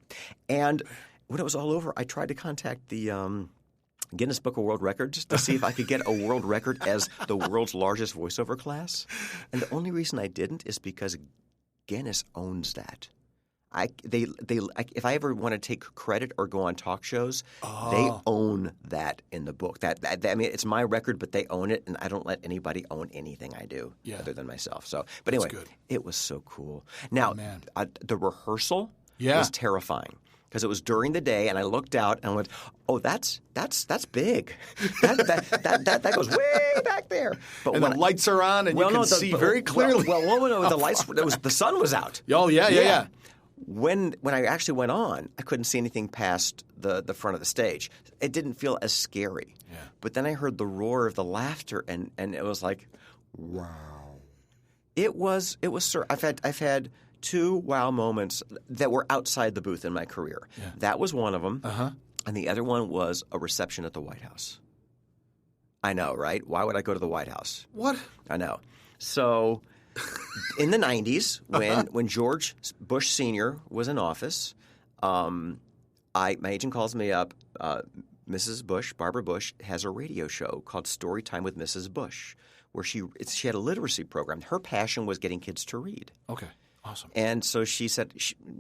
And when it was all over, I tried to contact the Guinness Book of World Records to see if I could get a world record as the world's largest voiceover class. And the only reason I didn't is because Guinness owns that. If I ever want to take credit or go on talk shows, they own that in the book. I mean, it's my record, but they own it, and I don't let anybody own anything I do other than myself. So, but anyway, it was so cool. Now, the rehearsal was terrifying because it was during the day, and I looked out and I went, "Oh, that's big. that goes way back there." But and the lights are on, and you can see very clearly. The lights. The sun was out. Oh yeah. When I actually went on, I couldn't see anything past the front of the stage. It didn't feel as scary. Yeah. But then I heard the roar of the laughter, and it was like, wow. It was. I've had 2 wow moments that were outside the booth in my career. Yeah. That was one of them, and the other one was a reception at the White House. I know, right? Why would I go to the White House? What? I know. So. In the 90s, when George Bush Sr. was in office, my agent calls me up. Mrs. Bush, Barbara Bush, has a radio show called Story Time with Mrs. Bush, where she had a literacy program. Her passion was getting kids to read. Okay, awesome. And so she said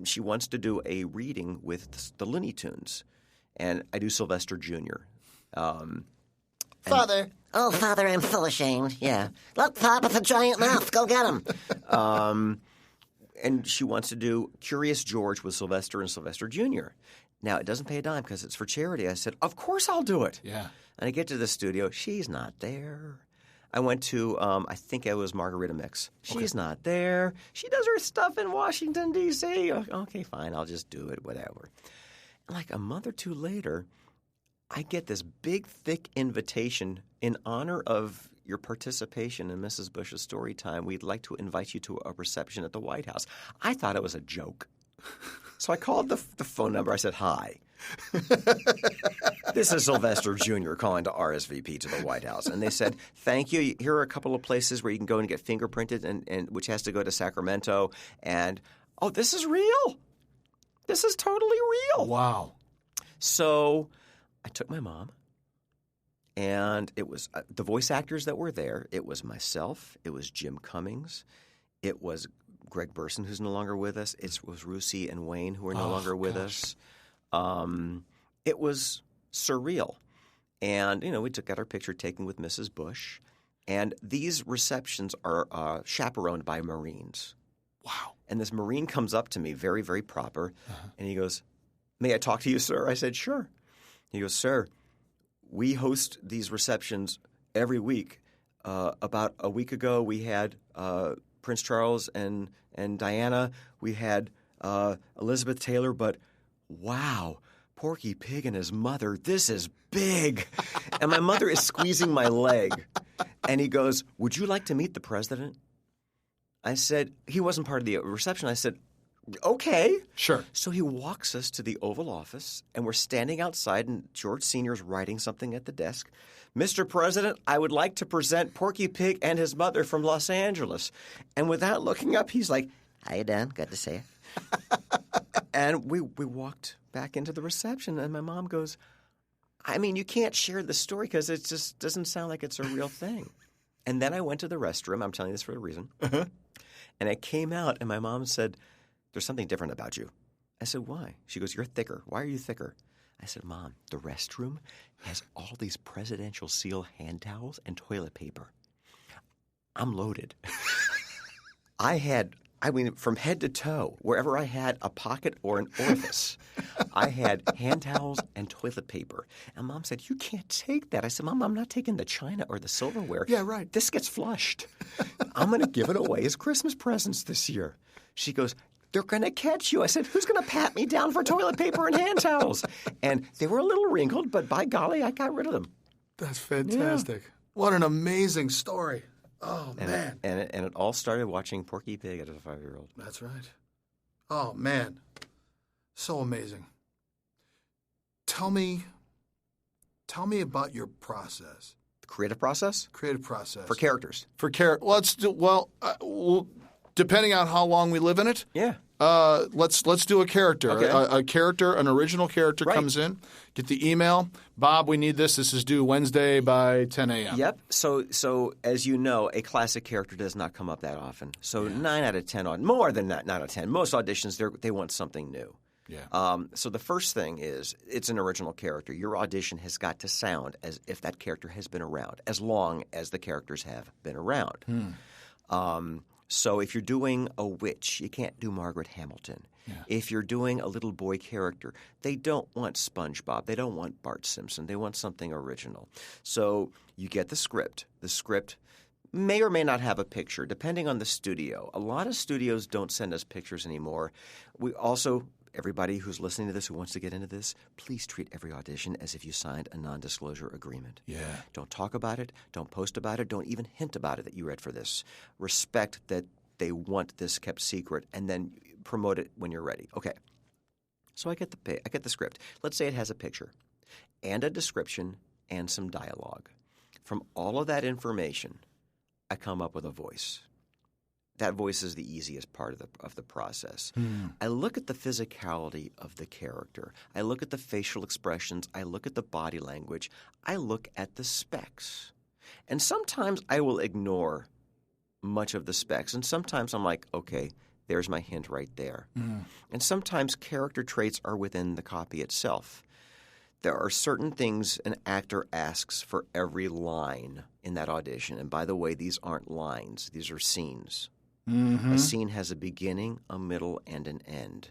she wants to do a reading with the Looney Tunes, and I do Sylvester Jr. Father. Oh, Father, I'm full ashamed. Yeah. Look, Pop, with a giant mouth. Go get him. And she wants to do Curious George with Sylvester and Sylvester Jr. Now, it doesn't pay a dime because it's for charity. I said, of course I'll do it. Yeah. And I get to the studio. She's not there. I went to, I think it was Margarita Mix. She's not there. She does her stuff in Washington, D.C. Okay, fine. I'll just do it, whatever. And like a month or two later, I get this big, thick invitation in honor of your participation in Mrs. Bush's story time. We'd like to invite you to a reception at the White House. I thought it was a joke. So I called the phone number. I said, hi. This is Sylvester Jr. calling to RSVP to the White House. And they said, thank you. Here are a couple of places where you can go and get fingerprinted, and which has to go to Sacramento. And, oh, this is real. This is totally real. Wow. So I took my mom, and it was the voice actors that were there. It was myself. It was Jim Cummings. It was Greg Burson, who's no longer with us. It was Rusey and Wayne, who are no longer with us. It was surreal. And, we got our picture taken with Mrs. Bush. And these receptions are chaperoned by Marines. Wow. And this Marine comes up to me, very, very proper, and he goes, may I talk to you, sir? I said, sure. He goes, sir, we host these receptions every week. About a week ago, we had Prince Charles and Diana. We had Elizabeth Taylor, but wow, Porky Pig and his mother, this is big. And my mother is squeezing my leg. And he goes, would you like to meet the president? I said, he wasn't part of the reception. I said, okay. Sure. So he walks us to the Oval Office, and we're standing outside, and George Sr.'s writing something at the desk. Mr. President, I would like to present Porky Pig and his mother from Los Angeles. And without looking up, he's like, How you doing? Good to see you. and we walked back into the reception, and my mom goes, I mean, you can't share the story because it just doesn't sound like it's a real thing. And then I went to the restroom. I'm telling you this for a reason. And I came out, and my mom said, there's something different about you. I said, why? She goes, you're thicker. Why are you thicker? I said, Mom, the restroom has all these presidential seal hand towels and toilet paper. I'm loaded. From head to toe, wherever I had a pocket or an orifice, I had hand towels and toilet paper. And Mom said, you can't take that. I said, Mom, I'm not taking the china or the silverware. Yeah, right. This gets flushed. I'm going to give it away as Christmas presents this year. She goes, they're going to catch you. I said, who's going to pat me down for toilet paper and hand towels? And they were a little wrinkled, but by golly, I got rid of them. That's fantastic. Yeah. What an amazing story. Oh, man. And it all started watching Porky Pig as a 5-year-old. That's right. Oh, man. So amazing. Tell me about your process. The creative process? Creative process. For characters. Well, depending on how long we live in it. Yeah. Let's do a character. Okay. An original character comes in. Get the email. Bob, we need this. This is due Wednesday by 10 a.m. Yep. So as you know, a classic character does not come up that often. So 9 out of 10, more than that, 9 out of 10. Most auditions, they want something new. Yeah. So the first thing is it's an original character. Your audition has got to sound as if that character has been around, as long as the characters have been around. So if you're doing a witch, you can't do Margaret Hamilton. Yeah. If you're doing a little boy character, they don't want SpongeBob. They don't want Bart Simpson. They want something original. So you get the script. The script may or may not have a picture, depending on the studio. A lot of studios don't send us pictures anymore. We also – everybody who's listening to this who wants to get into this, please treat every audition as if you signed a non-disclosure agreement. Yeah. Don't talk about it. Don't post about it. Don't even hint about it that you read for this. Respect that they want this kept secret, and then promote it when you're ready. Okay. So I get the script. Let's say it has a picture and a description and some dialogue. From all of that information, I come up with a voice. That voice is the easiest part of the process. I look at the physicality of the character. I look at the facial expressions. I look at the body language. I look at the specs. And sometimes I will ignore much of the specs. And sometimes I'm like, okay, there's my hint right there. And sometimes character traits are within the copy itself. there are certain things an actor asks for every line in that audition. And by the way, these aren't lines. These are scenes. Mm-hmm. A scene has a beginning, a middle, and an end.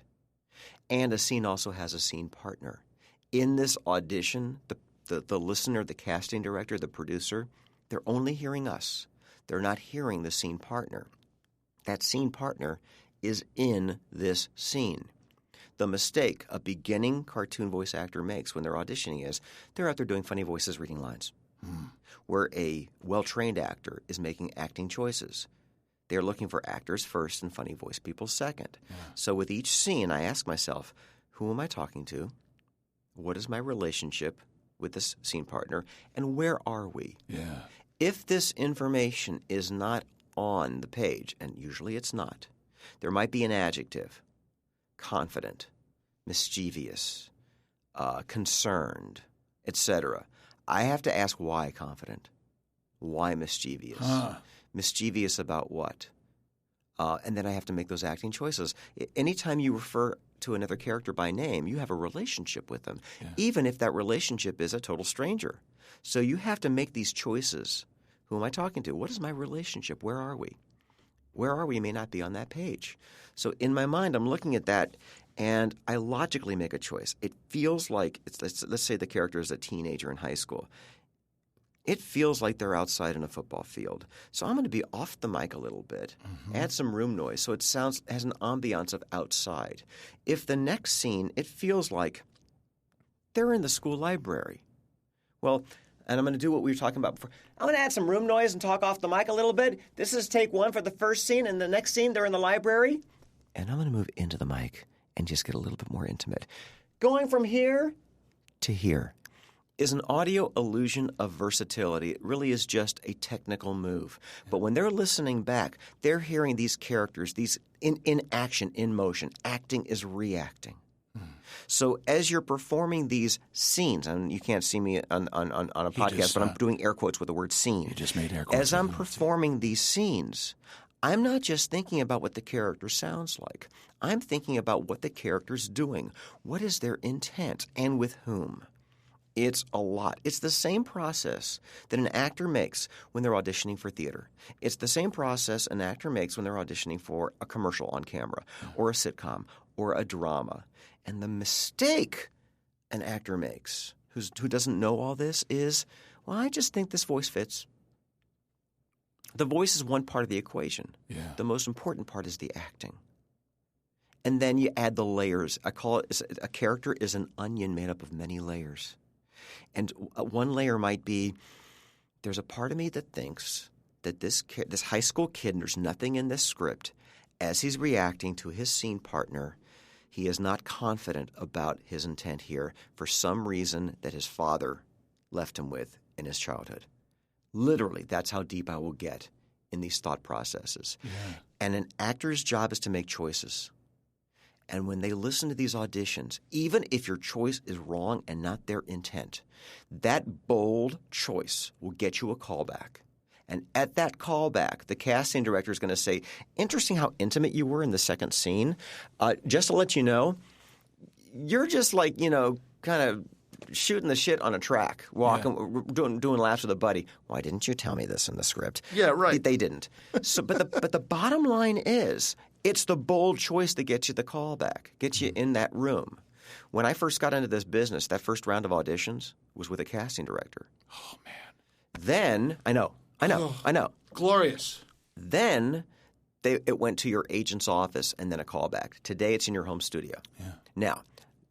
And a scene also has a scene partner. In this audition, the listener, the casting director, the producer, they're only hearing us. They're not hearing the scene partner. That scene partner is in this scene. The mistake a beginning cartoon voice actor makes when they're auditioning is they're out there doing funny voices, reading lines. Where a well-trained actor is making acting choices. They're looking for actors first and funny voice people second. Yeah. So with each scene, I ask myself, who am I talking to? What is my relationship with this scene partner? And where are we? Yeah. If this information is not on the page, and usually it's not, there might be an adjective, confident, mischievous, concerned, etc. I have to ask why confident, why mischievous, mischievous about what? And then I have to make those acting choices. Anytime you refer to another character by name, you have a relationship with them, even if that relationship is a total stranger. So you have to make these choices. Who am I talking to? What is my relationship? Where are we? Where are we may not be on that page. So in my mind, I'm looking at that, and I logically make a choice. It feels like let's say the character is a teenager in high school. It feels like they're outside in a football field. So I'm going to be off the mic a little bit, add some room noise so it has an ambiance of outside. If the next scene, it feels like they're in the school library. Well, and I'm going to do what we were talking about before. I'm going to add some room noise and talk off the mic a little bit. This is take one for the first scene, and the next scene, they're in the library. And I'm going to move into the mic and just get a little bit more intimate. Going from here to here is an audio illusion of versatility. It really is just a technical move. But when they're listening back, they're hearing these characters, these in action, in motion. Acting is reacting. So as you're performing these scenes, and you can't see me on a podcast, but I'm doing air quotes with the word scene. You just made air quotes. As I'm performing these scenes, I'm not just thinking about what the character sounds like. I'm thinking about what the character's doing. What is their intent and with whom? It's a lot. It's the same process that an actor makes when they're auditioning for theater. It's the same process an actor makes when they're auditioning for a commercial on camera or a sitcom or a drama. And the mistake an actor makes who doesn't know all this is, well, I just think this voice fits. The voice is one part of the equation. Yeah. The most important part is the acting. And then you add the layers. I call it a character is an onion made up of many layers. And one layer might be there's a part of me that thinks that this high school kid, and there's nothing in this script, as he's reacting to his scene partner, he is not confident about his intent here for some reason that his father left him with in his childhood. Literally, that's how deep I will get in these thought processes. Yeah. And an actor's job is to make choices. And when they listen to these auditions, even if your choice is wrong and not their intent, that bold choice will get you a callback. And at that callback, the casting director is going to say, interesting how intimate you were in the second scene. Just to let you know, you're just like, kind of shooting the shit on a track, walking, doing laps with a buddy. Why didn't you tell me this in the script? Yeah, right. They didn't. So, but the bottom line is, it's the bold choice that gets you the callback, gets you in that room. When I first got into this business, that first round of auditions was with a casting director. Oh, man. Then, I know. Glorious. Then it went to your agent's office and then a callback. Today it's in your home studio. Yeah. Now,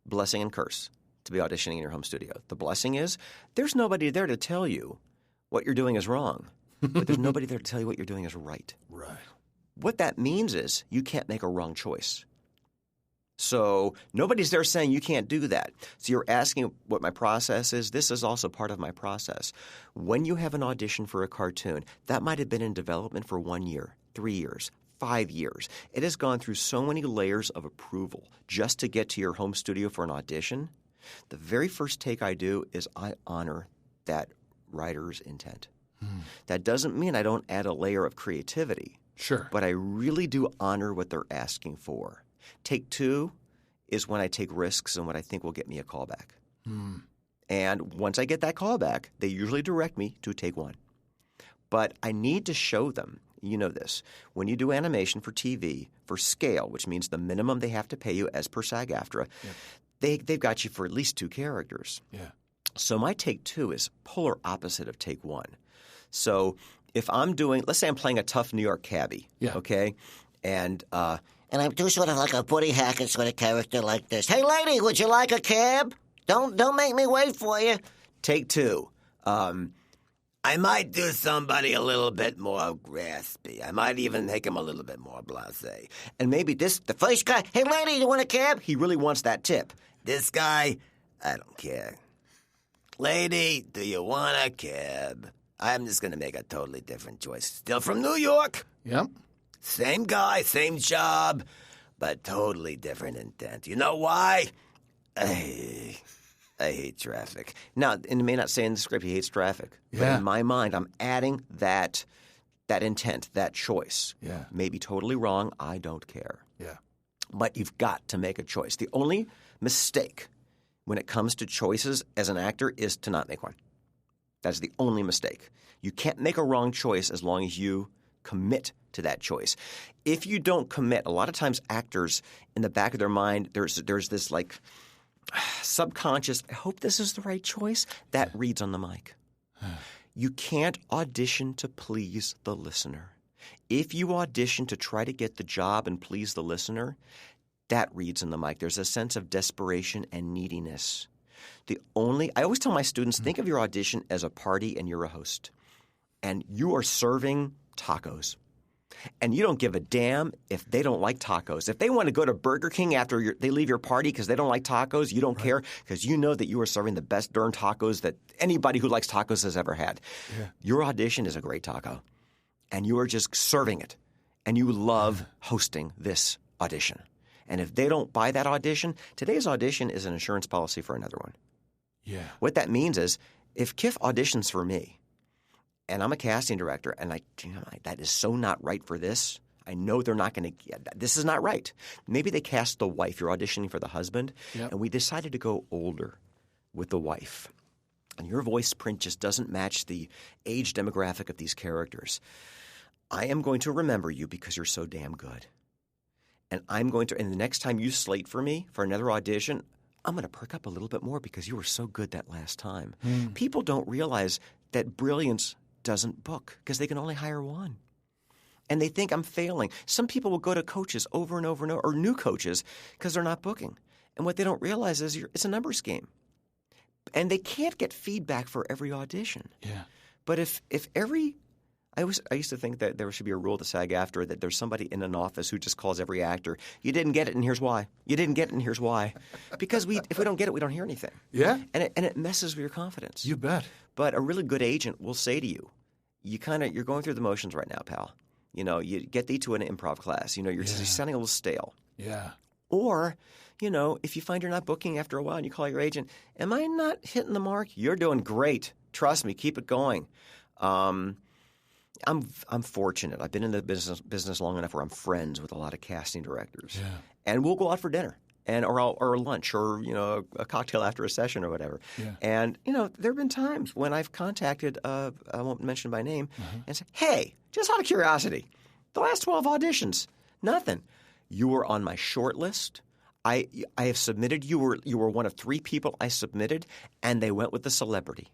blessing and curse to be auditioning in your home studio. The blessing is there's nobody there to tell you what you're doing is wrong, but there's nobody there to tell you what you're doing is right. Right. What that means is you can't make a wrong choice. So nobody's there saying you can't do that. So you're asking what my process is. This is also part of my process. When you have an audition for a cartoon, that might have been in development for 1 year, 3 years, 5 years. It has gone through so many layers of approval just to get to your home studio for an audition. The very first take I do is I honor that writer's intent. That doesn't mean I don't add a layer of creativity. Sure. But I really do honor what they're asking for. Take two is when I take risks and what I think will get me a callback. And once I get that call back, they usually direct me to take one. But I need to show them, you know this, when you do animation for TV, for scale, which means the minimum they have to pay you as per SAG-AFTRA, they've got you for at least 2 characters. Yeah. So my take 2 is polar opposite of take 1. So if I'm doing – let's say I'm playing a tough New York cabbie, okay? And I do sort of like a Buddy Hackett sort of character like this. Hey, lady, would you like a cab? Don't make me wait for you. Take 2. I might do somebody a little bit more raspy. I might even make him a little bit more blasé. And maybe the first guy, hey, lady, you want a cab? He really wants that tip. This guy, I don't care. Lady, do you want a cab? I'm just going to make a totally different choice. Still from New York. Yep. Same guy, same job, but totally different intent. You know why? I hate traffic. Now, and it may not say in the script he hates traffic, but in my mind, I'm adding that intent, that choice. Yeah. Maybe totally wrong. I don't care. Yeah. But you've got to make a choice. The only mistake when it comes to choices as an actor is to not make one. That's the only mistake. You can't make a wrong choice as long as you commit to that choice. If you don't commit, a lot of times actors in the back of their mind, there's this like subconscious, I hope this is the right choice, that reads on the mic. You can't audition to please the listener. If you audition to try to get the job and please the listener, that reads in the mic. There's a sense of desperation and neediness. I always tell my students, think of your audition as a party and you're a host. And you are serving tacos. And you don't give a damn if they don't like tacos. If they want to go to Burger King after they leave your party because they don't like tacos, you don't care because you know that you are serving the best darn tacos that anybody who likes tacos has ever had. Yeah. Your audition is a great taco. And you are just serving it. And you love hosting this audition. And if they don't buy that audition, today's audition is an insurance policy for another one. Yeah. What that means is if Kiff auditions for me and I'm a casting director and that is so not right for this, I know they're not going to – this is not right. Maybe they cast the wife. You're auditioning for the husband. Yep. And we decided to go older with the wife. And your voice print just doesn't match the age demographic of these characters. I am going to remember you because you're so damn good. And the next time you slate for me for another audition, I'm going to perk up a little bit more because you were so good that last time. People don't realize that brilliance doesn't book because they can only hire one. And they think I'm failing. Some people will go to coaches over and over and over, or new coaches, because they're not booking. And what they don't realize is it's a numbers game. And they can't get feedback for every audition. Yeah. But if every I used to think that there should be a rule to SAG-AFTRA that there's somebody in an office who just calls every actor, you didn't get it and here's why. You didn't get it and here's why. Because if we don't get it, we don't hear anything. Yeah. And it messes with your confidence. You bet. But a really good agent will say to you, you're going through the motions right now, pal. You get thee to an improv class. You're sounding a little stale. Yeah. Or, if you find you're not booking after a while and you call your agent, am I not hitting the mark? You're doing great. Trust me. Keep it going. I'm fortunate. I've been in the business long enough where I'm friends with a lot of casting directors. Yeah. And we'll go out for dinner or lunch or a cocktail after a session or whatever. Yeah. And there have been times when I've contacted I won't mention by name and said, "Hey, just out of curiosity, the last 12 auditions, nothing. You were on my short list. I have submitted. You were one of 3 people I submitted, and they went with the celebrity."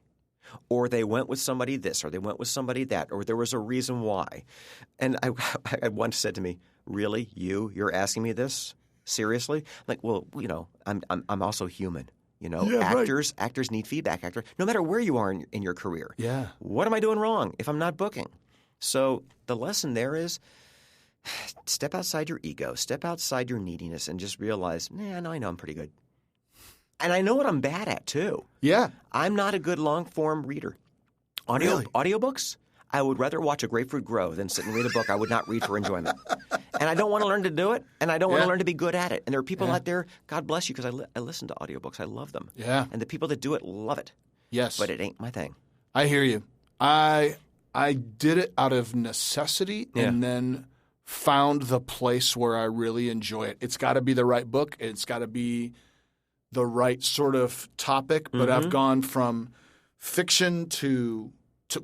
Or they went with somebody this, or they went with somebody that, or there was a reason why. And I once said to me, "Really, you're asking me this seriously?" I'm like, well, I'm also human. Actors need feedback. No matter where you are in your career. Yeah. What am I doing wrong if I'm not booking? So the lesson there is step outside your ego, step outside your neediness, and just realize, I know I'm pretty good. And I know what I'm bad at, too. Yeah. I'm not a good long-form reader. Audiobooks, I would rather watch a grapefruit grow than sit and read a book I would not read for enjoyment. And I don't want to learn to do it, and I don't want to learn to be good at it. And there are people out there, God bless you, because I listen to audiobooks. I love them. Yeah. And the people that do it love it. Yes. But it ain't my thing. I hear you. I did it out of necessity and then found the place where I really enjoy it. It's got to be the right book. It's got to be the right sort of topic, but I've gone from fiction to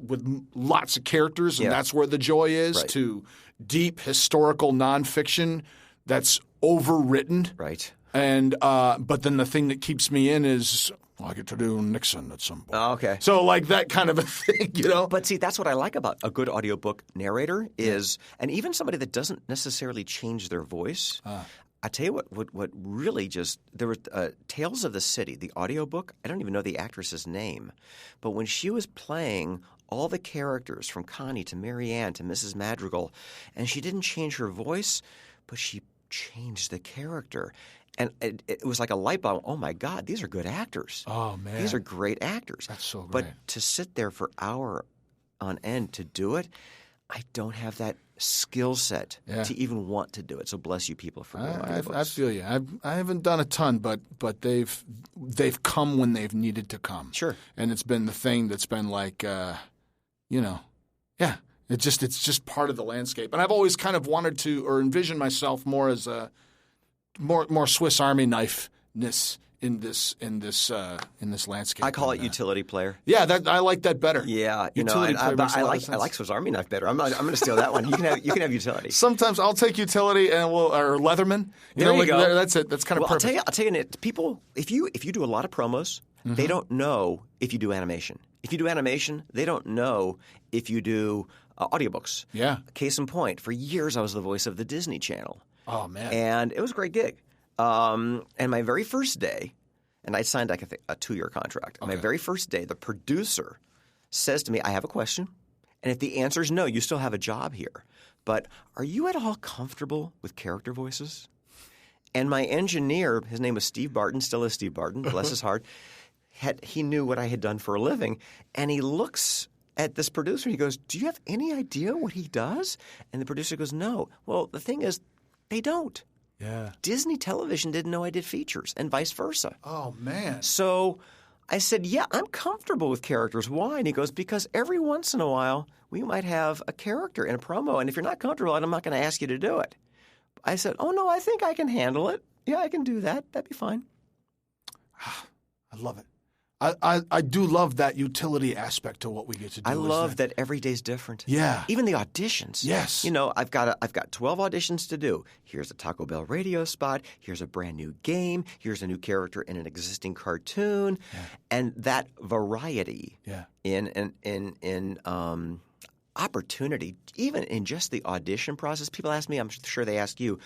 with lots of characters, and that's where the joy is, to deep historical nonfiction that's overwritten. Right. And but then the thing that keeps me in is I get to do Nixon at some point. Oh, okay. So like that kind of a thing, you know? But see, that's what I like about a good audiobook narrator is, and even somebody that doesn't necessarily change their voice. I tell you what really just – there was Tales of the City, the audiobook. I don't even know the actress's name. But when she was playing all the characters from Connie to Mary Ann to Mrs. Madrigal, and she didn't change her voice, but she changed the character. And it was like a light bulb. Oh, my God, these are good actors. Oh, man. These are great actors. That's so great. But to sit there for hour on end to do it, I don't have that skill set to even want to do it. So bless you people for doing audiobooks. I feel you. I haven't done a ton, but they've come when they've needed to come. Sure. And it's been the thing that's been like, it's just part of the landscape. And I've always kind of wanted to or envisioned myself more as a more Swiss Army knife-ness in this landscape. I call it utility player. Yeah, I like that better. Yeah, I like Swiss Army knife better. I'm going to steal that one. You can have utility. Sometimes I'll take utility or Leatherman. There you go. That's it. That's kind of perfect. I'll tell you, people, if you do a lot of promos, they don't know if you do animation. If you do animation, they don't know if you do audiobooks. Yeah. Case in point, for years I was the voice of the Disney Channel. Oh man. And it was a great gig. And my very first day, and I signed like a 2-year contract. Okay. My very first day, the producer says to me, I have a question. And if the answer is no, you still have a job here. But are you at all comfortable with character voices? And my engineer, his name was Steve Barton, still is Steve Barton, bless his heart, he knew what I had done for a living. And he looks at this producer and he goes, do you have any idea what he does? And the producer goes, no. Well, the thing is, they don't. Yeah. Disney Television didn't know I did features and vice versa. Oh, man. So I said, yeah, I'm comfortable with characters. Why? And he goes, because every once in a while we might have a character in a promo, and if you're not comfortable, I'm not going to ask you to do it. I said, oh, no, I think I can handle it. Yeah, I can do that. That'd be fine. I love it. I do love that utility aspect to what we get to do. I love that every day's different. Yeah. Even the auditions. Yes. You know, I've got 12 auditions to do. Here's a Taco Bell radio spot. Here's a brand new game. Here's a new character in an existing cartoon. Yeah. And that variety in opportunity, even in just the audition process. People ask me, I'm sure they ask you,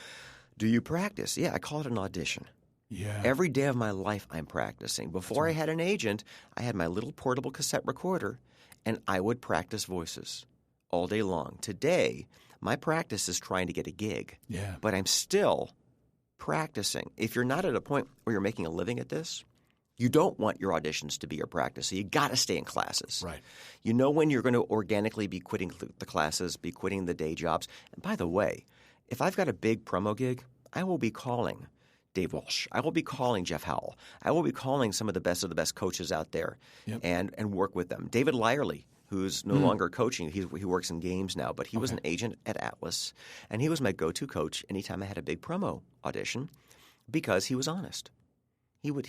do you practice? Yeah, I call it an audition. Yeah. Every day of my life, I'm practicing. Before I had an agent, I had my little portable cassette recorder, and I would practice voices all day long. Today, my practice is trying to get a gig. Yeah. But I'm still practicing. If you're not at a point where you're making a living at this, you don't want your auditions to be your practice. So you got to stay in classes. Right. You know when you're going to organically be quitting the classes, be quitting the day jobs. And by the way, if I've got a big promo gig, I will be calling Dave Walsh. I will be calling Jeff Howell. I will be calling some of the best coaches out there and work with them. David Lyerly, who's no longer coaching. He works in games now, but he was an agent at Atlas, and he was my go-to coach anytime I had a big promo audition because he was honest. He would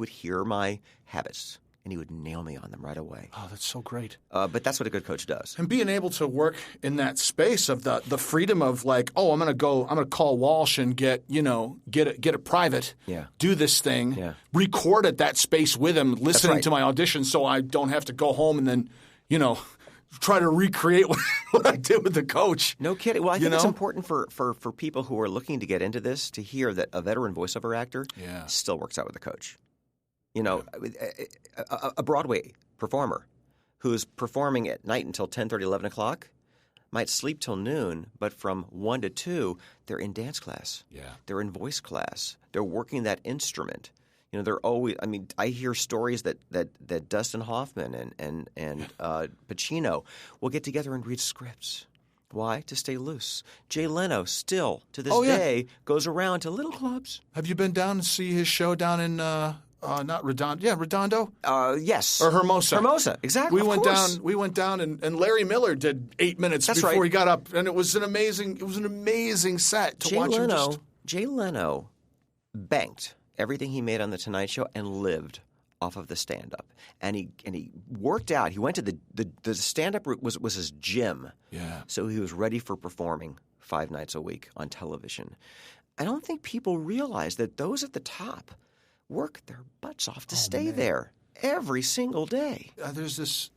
hear my habits, and he would nail me on them right away. Oh, that's so great. But that's what a good coach does. And being able to work in that space of the freedom of like, oh, I'm going to call Walsh and get it private, do this thing, record at that space with him, listening to my audition so I don't have to go home and then, try to recreate what I did with the coach. No kidding. Well, I think it's important for people who are looking to get into this to hear that a veteran voiceover actor still works out with a coach. A Broadway performer who's performing at night until 10:30, 11 o'clock might sleep till noon, but from 1 to 2, they're in dance class. Yeah. They're in voice class. They're working that instrument. They're always – I mean, I hear stories that Dustin Hoffman and Pacino will get together and read scripts. Why? To stay loose. Jay Leno still, to this day, goes around to little clubs. Have you been down to see his show down in not Redondo? Yeah, Redondo? Yes. Or Hermosa. Hermosa, exactly. We went down and Larry Miller did 8 minutes before he got up, and it was an amazing set to watch him. Jay Leno banked everything he made on The Tonight Show and lived off of the stand-up. And he worked out. He went to the stand-up route was his gym. Yeah. So he was ready for performing 5 nights a week on television. I don't think people realize that those at the top work their butts off to stay there every single day. There's this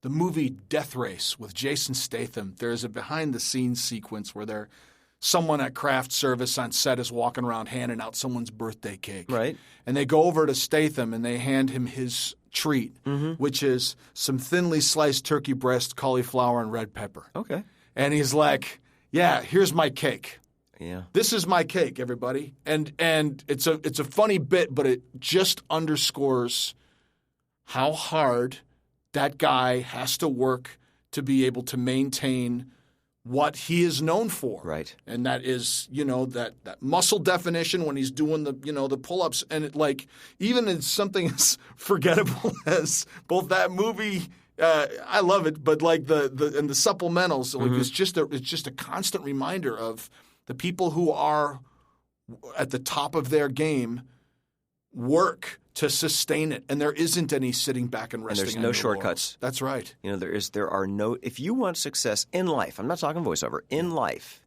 the movie Death Race with Jason Statham. There's a behind-the-scenes sequence where someone at craft service on set is walking around handing out someone's birthday cake. Right. And they go over to Statham and they hand him his treat, which is some thinly sliced turkey breast, cauliflower, and red pepper. Okay. And he's like, yeah, here's my cake. Yeah. This is my cake, everybody. And it's a funny bit, but it just underscores how hard that guy has to work to be able to maintain what he is known for. Right. And that is, that muscle definition when he's doing the pull-ups. And it, even in something as forgettable as both that movie, I love it, but and the supplementals, it's just a constant reminder of the people who are at the top of their game work to sustain it, and there isn't any sitting back and resting. And there's no shortcuts. That's right. There are no. If you want success in life, I'm not talking voiceover. In life,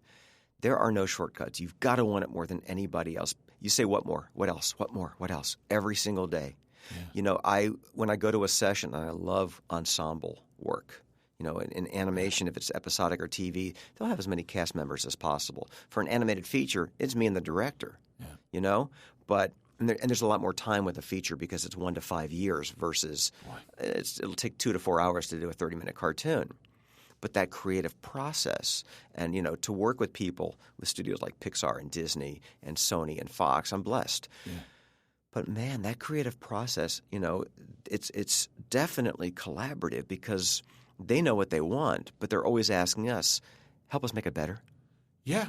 there are no shortcuts. You've got to want it more than anybody else. You say, what more? What else? What more? What else? Every single day. Yeah. When I go to a session, I love ensemble work. In animation, if it's episodic or TV, they'll have as many cast members as possible. For an animated feature, it's me and the director. Yeah. But and there's a lot more time with a feature because it's 1 to 5 years versus it'll take 2 to 4 hours to do a 30-minute cartoon. But that creative process and, to work with people with studios like Pixar and Disney and Sony and Fox, I'm blessed. Yeah. But, man, that creative process, it's definitely collaborative because they know what they want, but they're always asking us, help us make it better. Yeah.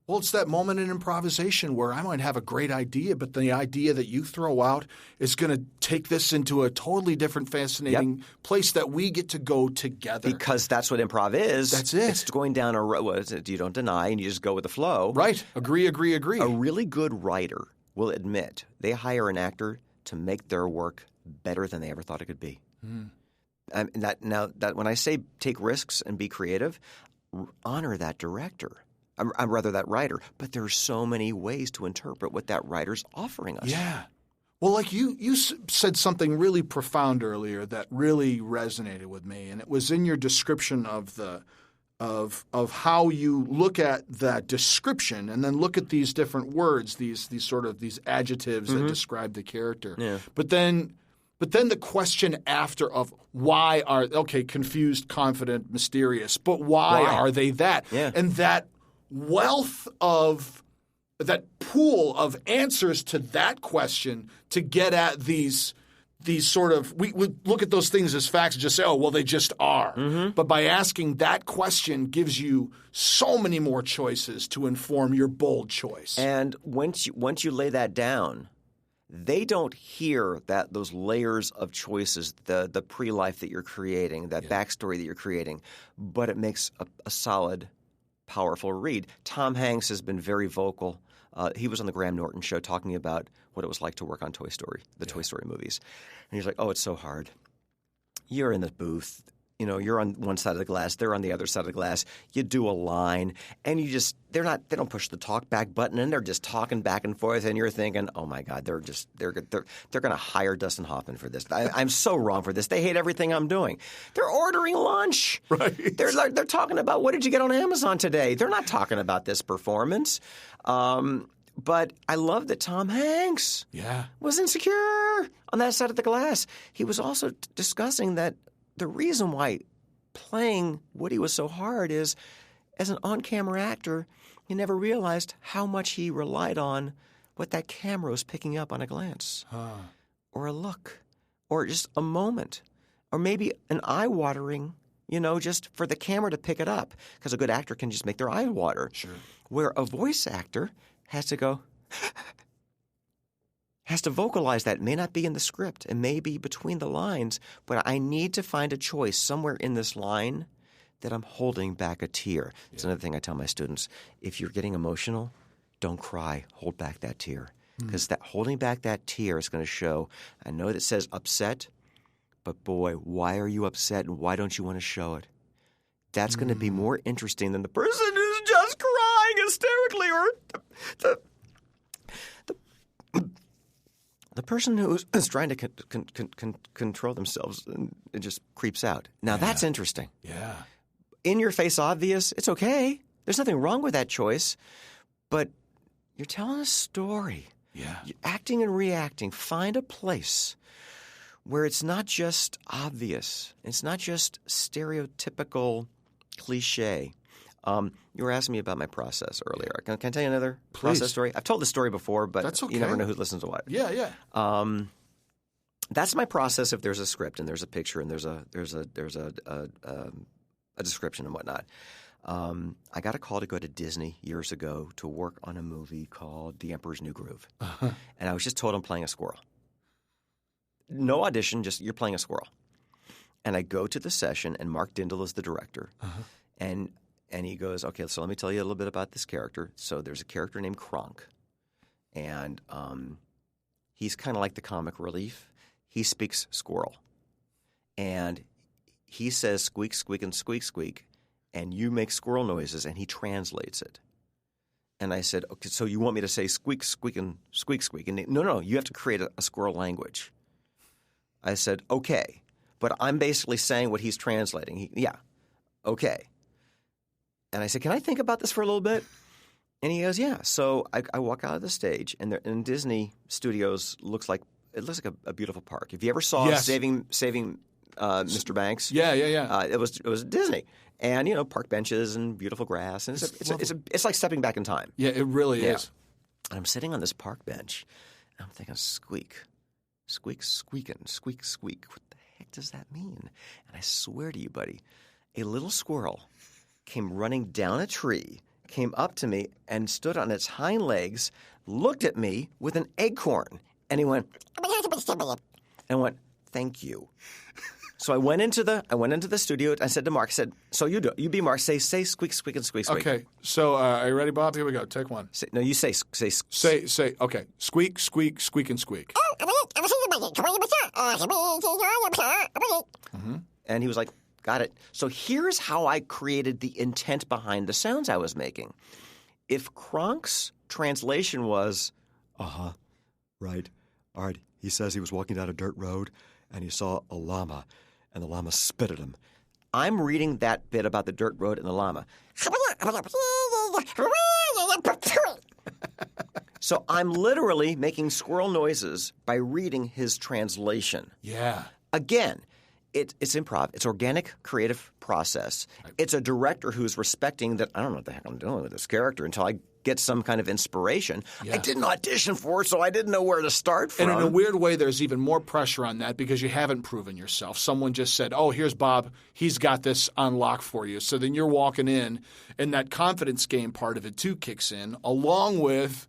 Well, it's that moment in improvisation where I might have a great idea, but the idea that you throw out is going to take this into a totally different, fascinating place that we get to go together. Because that's what improv is. That's it. It's going down a road. You don't deny and you just go with the flow. Right. Agree. A really good writer will admit they hire an actor to make their work better than they ever thought it could be. And that when I say take risks and be creative, honor that director. I'm rather that writer, but there are so many ways to interpret what that writer's offering us. Yeah. Well, you said something really profound earlier that really resonated with me, and it was in your description of how you look at that description and then look at these different words, these adjectives that describe the character. Yeah. But then the question after of why are confused, confident, mysterious, but why are they that? Yeah. And that wealth of that pool of answers to that question to get at these sort of we look at those things as facts and just say, oh, well, they just are. But by asking that question gives you so many more choices to inform your bold choice. And once you lay that down, they don't hear those layers of choices, the pre-life that you're creating, that backstory that you're creating, but it makes a solid, powerful read. Tom Hanks has been very vocal. He was on the Graham Norton show talking about what it was like to work on Toy Story, the Toy Story movies. And he's like, oh, it's so hard. You're in the booth. You're on one side of the glass. They're on the other side of the glass. You do a line, and they don't push the talk back button, and they're just talking back and forth, and you're thinking, oh my God, they're going to hire Dustin Hoffman for this. I'm so wrong for this. They hate everything I'm doing. They're ordering lunch. Right. They're talking about what did you get on Amazon today. They're not talking about this performance. But I love that Tom Hanks was insecure on that side of the glass. He was also discussing that the reason why playing Woody was so hard is, as an on-camera actor, he never realized how much he relied on what that camera was picking up on a glance or a look or just a moment or maybe an eye-watering, just for the camera to pick it up because a good actor can just make their eye water. Sure. Where a voice actor has to go has to vocalize that. It may not be in the script. It may be between the lines, but I need to find a choice somewhere in this line that I'm holding back a tear. It's another thing I tell my students. If you're getting emotional, don't cry. Hold back that tear. because that holding back that tear is going to show. I know that says upset, but boy, why are you upset and why don't you want to show it? That's going to be more interesting than the person who's just crying hysterically or the person who is trying to control themselves and it just creeps out. Now, that's interesting. Yeah. In your face obvious, it's okay. There's nothing wrong with that choice. But you're telling a story. Yeah. You're acting and reacting. Find a place where it's not just obvious. It's not just stereotypical cliche. You were asking me about my process earlier. Can I tell you another process story? I've told this story before, but That's okay. You never know who listens to what. Yeah, yeah. That's my process if there's a script and there's a picture and there's a description and whatnot. I got a call to go to Disney years ago to work on a movie called The Emperor's New Groove. And I was just told I'm playing a squirrel. No audition, just you're playing a squirrel. And I go to the session, and Mark Dindal is the director. And he goes, okay, so let me tell you a little bit about this character. So there's a character named Kronk, and he's kind of like the comic relief. He speaks squirrel. And he says squeak, squeak, and squeak, squeak, and you make squirrel noises, and he translates it. And I said, okay, so you want me to say squeak, squeak, and squeak, squeak? And no, you have to create a squirrel language. I said, okay, but I'm basically saying what he's translating. Yeah, okay. And I said, can I think about this for a little bit? And he goes, yeah. So I walk out of the stage, and Disney Studios looks like a beautiful park. If you ever saw Saving Mr. Banks, it was Disney, and park benches and beautiful grass, and it's like stepping back in time. Yeah, it really is. And I'm sitting on this park bench, and I'm thinking, squeak, squeak, squeaking, squeak, squeak. What the heck does that mean? And I swear to you, buddy, a little squirrel came running down a tree, came up to me, and stood on its hind legs, looked at me with an acorn, and he went, and went, thank you. So I went into the studio. I said to Mark, so you be Mark. Say squeak, squeak, and squeak, squeak. Okay. So are you ready, Bob? Here we go. Take one. You say. Okay. Squeak, squeak, squeak, and squeak. And he was like, got it. So here's how I created the intent behind the sounds I was making. If Kronk's translation was, right, all right, he says he was walking down a dirt road and he saw a llama and the llama spit at him. I'm reading that bit about the dirt road and the llama. So I'm literally making squirrel noises by reading his translation. Yeah. Again, it's improv. It's organic, creative process. It's a director who's respecting that I don't know what the heck I'm doing with this character until I get some kind of inspiration. Yeah. I didn't audition for it, so I didn't know where to start from. And in a weird way, there's even more pressure on that because you haven't proven yourself. Someone just said, oh, here's Bob. He's got this on lock for you. So then you're walking in, and that confidence game part of it too kicks in, along with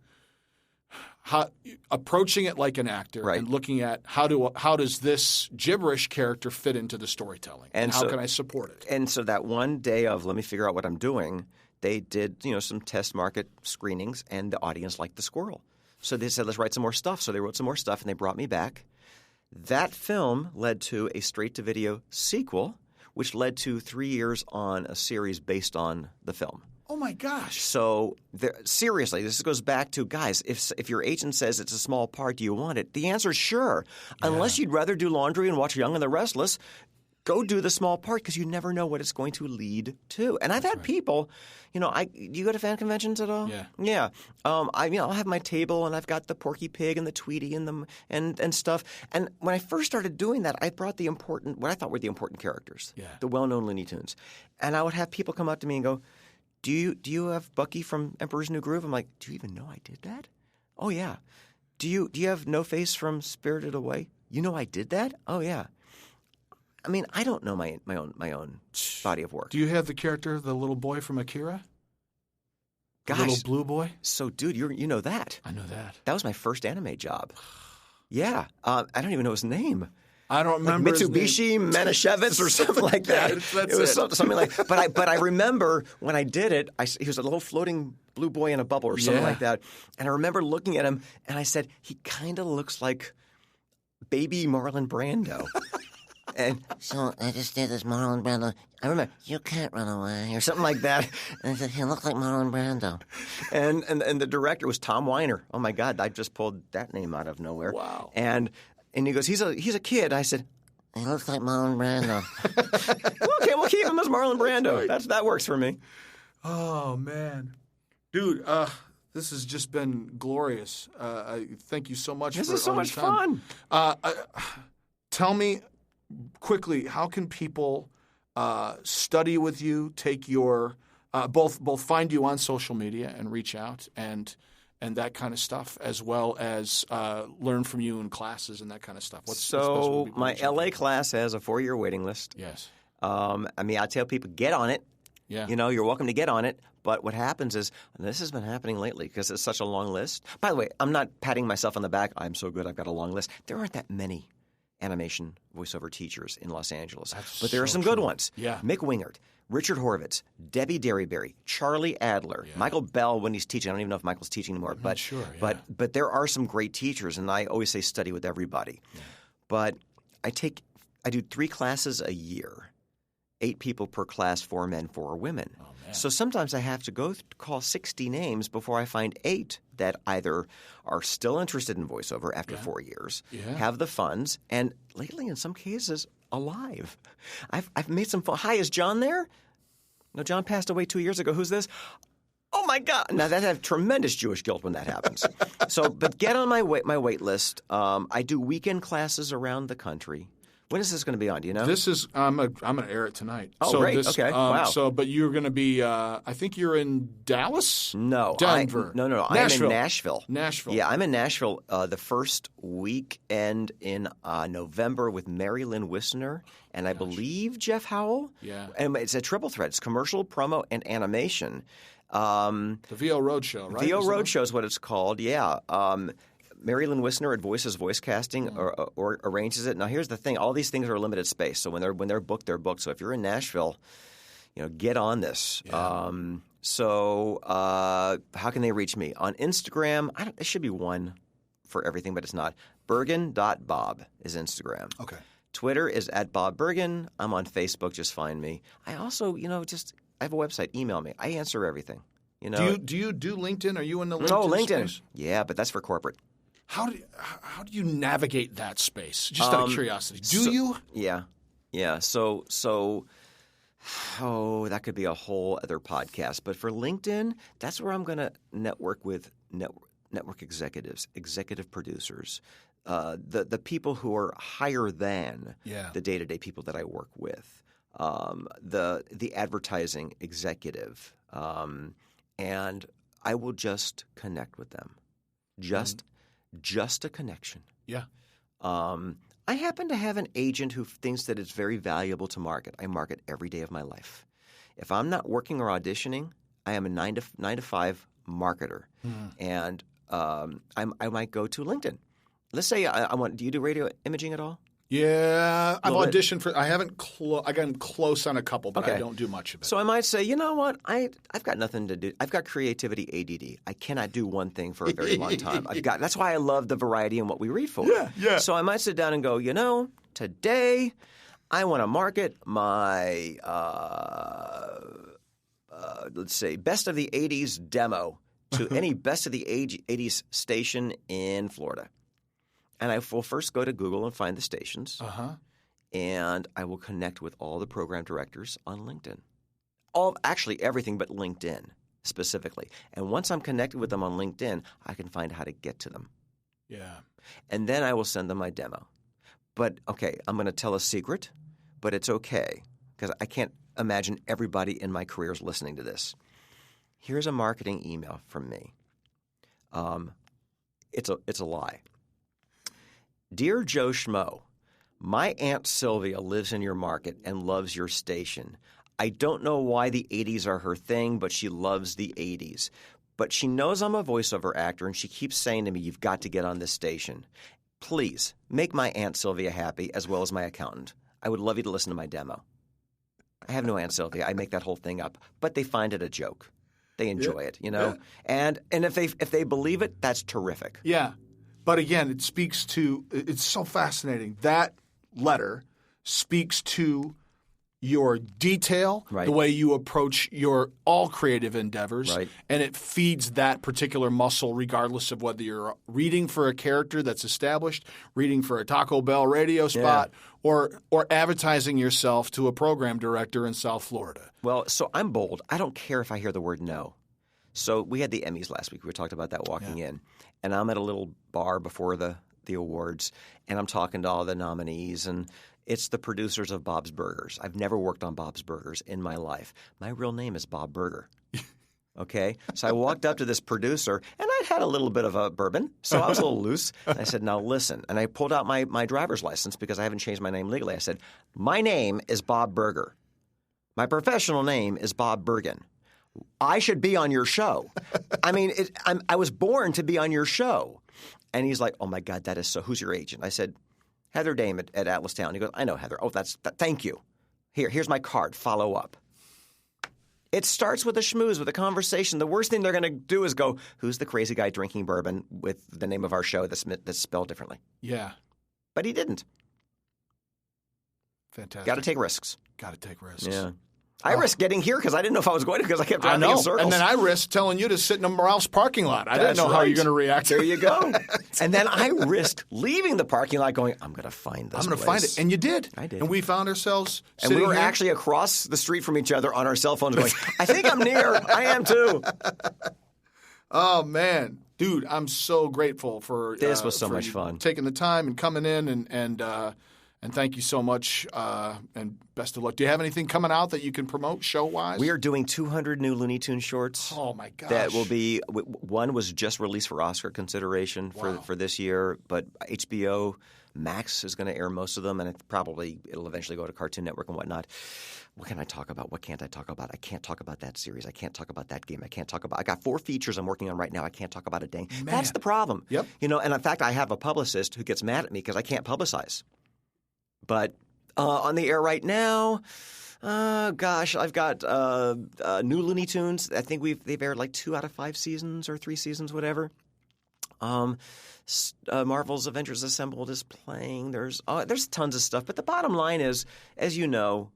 approaching it like an actor and looking at how does this gibberish character fit into the storytelling and how can I support it? And so that one day of let me figure out what I'm doing, they did some test market screenings and the audience liked the squirrel. So they said let's write some more stuff. So they wrote some more stuff and they brought me back. That film led to a straight-to-video sequel, which led to 3 years on a series based on the film. Oh, my gosh. So seriously, this goes back to, guys, if your agent says it's a small part, do you want it? The answer is sure. Yeah. Unless you'd rather do laundry and watch Young and the Restless, go do the small part because you never know what it's going to lead to. And I've had people, do you go to fan conventions at all? Yeah. Yeah. I'll have my table and I've got the Porky Pig and the Tweety and stuff. And when I first started doing that, I brought what I thought were the important characters, the well-known Looney Tunes. And I would have people come up to me and go, Do you have Bucky from Emperor's New Groove? I'm like, do you even know I did that? Oh yeah. Do you have No Face from Spirited Away? You know I did that? Oh yeah. I mean, I don't know my own body of work. Do you have the character, the little boy from Akira? Gosh, the little blue boy. So, dude, you know that? I know that. That was my first anime job. Yeah, I don't even know his name. I don't remember Mitsubishi Manischewitz or something like that. That's it was something like. But I remember when I did it, he was a little floating blue boy in a bubble or something like that. And I remember looking at him, and I said, he kind of looks like baby Marlon Brando. And so I just did this Marlon Brando. I remember, you can't run away, or something like that. And I said, he looked like Marlon Brando. And the director was Tom Weiner. Oh my God, I just pulled that name out of nowhere. Wow. And he goes, he's a kid. I said, he looks like Marlon Brando. okay, we'll keep him as Marlon Brando. That works for me. Oh man, dude, this has just been glorious. I thank you so much. This for is so all much your time. fun. Tell me quickly, how can people study with you? Take your both find you on social media and reach out and that kind of stuff, as well as learn from you in classes and that kind of stuff. So my LA class has a 4-year waiting list. Yes. I tell people, get on it. Yeah. You're welcome to get on it. But what happens is, and this has been happening lately because it's such a long list. By the way, I'm not patting myself on the back. I'm so good. I've got a long list. There aren't that many animation voiceover teachers in Los Angeles. But there are some good ones. Yeah. Mick Wingert, Richard Horvitz, Debbie Derryberry, Charlie Adler, Michael Bell when he's teaching. I don't even know if Michael's teaching anymore. I'm not sure. Yeah. But there are some great teachers, and I always say study with everybody. Yeah. But I do 3 classes a year, 8 people per class, 4 men, 4 women. Oh, man. So sometimes I have to go call 60 names before I find 8 that either are still interested in voiceover after 4 years, have the funds, and lately in some cases alive. I've made some fun. Hi, is John there? No, John passed away 2 years ago. Who's this? Oh my God! Now that I have tremendous Jewish guilt when that happens. But get on my wait list. I do weekend classes around the country. When is this going to be on? Do you know? This is I'm going to air it tonight. Oh, great. Okay. Wow. But you're going to be. I think you're in Dallas. No, Denver. No. Nashville. I'm in Nashville. Nashville. Yeah, I'm in Nashville the first weekend in November with Mary Lynn Wisner and I believe Jeff Howell. Yeah. And it's a triple threat. It's commercial, promo, and animation. The VO Roadshow, right? VO Roadshow is what it's called. Yeah. Mary Lynn Wisner at Voices Voice Casting or arranges it. Now, here's the thing: all these things are limited space. So when they're booked, they're booked. So if you're in Nashville, get on this. Yeah. How can they reach me on Instagram? It should be one for everything, but it's not. Bergen.Bob is Instagram. Okay. Twitter is @BobBergen. I'm on Facebook. Just find me. I also, I have a website. Email me. I answer everything. Do you do LinkedIn? Are you in the LinkedIn? No, LinkedIn. Space? Yeah, but that's for corporate. How do you navigate that space? Just out of curiosity, do you? Yeah. So that could be a whole other podcast. But for LinkedIn, that's where I'm going to network with network executives, executive producers, the people who are higher than the day-to-day people that I work with, the advertising executive, and I will just connect with them, just a connection. Yeah. I happen to have an agent who thinks that it's very valuable to market. I market every day of my life. If I'm not working or auditioning, I am a 9 to 5 marketer, and I might go to LinkedIn. Let's say do you do radio imaging at all? Yeah, I've auditioned for. I haven't. I gotten close on a couple, but I don't do much of it. So I might say, you know what? I've got nothing to do. I've got creativity ADD. I cannot do one thing for a very long time. That's why I love the variety and what we read for. Yeah. So I might sit down and go, today I want to market my let's say best of the '80s demo to any best of the '80s station in Florida. And I will first go to Google and find the stations, and I will connect with all the program directors on LinkedIn. Actually, everything but LinkedIn specifically. And once I'm connected with them on LinkedIn, I can find how to get to them. Yeah. And then I will send them my demo. But, okay, I'm going to tell a secret, but it's okay because I can't imagine everybody in my career is listening to this. Here's a marketing email from me. It's a lie. Dear Joe Schmo, my Aunt Sylvia lives in your market and loves your station. I don't know why the 80s are her thing, but she loves the 80s. But she knows I'm a voiceover actor, and she keeps saying to me, you've got to get on this station. please make my Aunt Sylvia happy as well as my accountant. I would love you to listen to my demo. I have no Aunt Sylvia. I make that whole thing up. But they find it a joke. They enjoy it, you know? Yeah. And if they believe it, that's terrific. Yeah. But again, it speaks to – it's so fascinating. That letter speaks to your detail, the way you approach your all creative endeavors, and it feeds that particular muscle regardless of whether you're reading for a character that's established, reading for a Taco Bell radio spot, or advertising yourself to a program director in South Florida. Well, so I'm bold. I don't care if I hear the word no. So we had the Emmys last week. We talked about that walking in. And I'm at a little bar before the awards, and I'm talking to all the nominees, and it's the producers of Bob's Burgers. I've never worked on Bob's Burgers in my life. My real name is Bob Berger. Okay? So I walked up to this producer, and I'd had a little bit of a bourbon, so I was a little loose. And I said, now listen. And I pulled out my driver's license because I haven't changed my name legally. I said, my name is Bob Berger. My professional name is Bob Bergen. I should be on your show. I mean, I was born to be on your show. And he's like, oh, my God, that is so – who's your agent? I said, Heather Dame at Atlas Town. He goes, I know Heather. Oh, thank you. Here's my card. Follow up. It starts with a schmooze, with a conversation. The worst thing they're going to do is go, who's the crazy guy drinking bourbon with the name of our show that's spelled differently? Yeah. But he didn't. Fantastic. Got to take risks. Got to take risks. Yeah. I risked getting here because I didn't know if I was going to because I kept driving in circles. And then I risked telling you to sit in a Ralph's parking lot. I didn't know how you're going to react. There you go. And then I risked leaving the parking lot going, I'm going to find this I'm going to find it. And you did. I did. And we found ourselves and we were actually across the street from each other on our cell phones going, I think I'm near. I am too. Oh, man. Dude, I'm so grateful for this was so much fun. Taking the time and coming in and thank you so much, and best of luck. Do you have anything coming out that you can promote show-wise? We are doing 200 new Looney Tunes shorts. Oh, my gosh. That will be – one was just released for Oscar consideration for this year, but HBO Max is going to air most of them, and it'll eventually go to Cartoon Network and whatnot. What can I talk about? What can't I talk about? I can't talk about that series. I can't talk about that game. I got 4 features I'm working on right now. I can't talk about a dang. Man. That's the problem. Yep. You know, and in fact, I have a publicist who gets mad at me because I can't publicize. But on the air right now, I've got new Looney Tunes. I think they've aired like 2 out of 5 seasons or 3 seasons, whatever. Marvel's Avengers Assembled is playing. There's tons of stuff. But the bottom line is, as you know,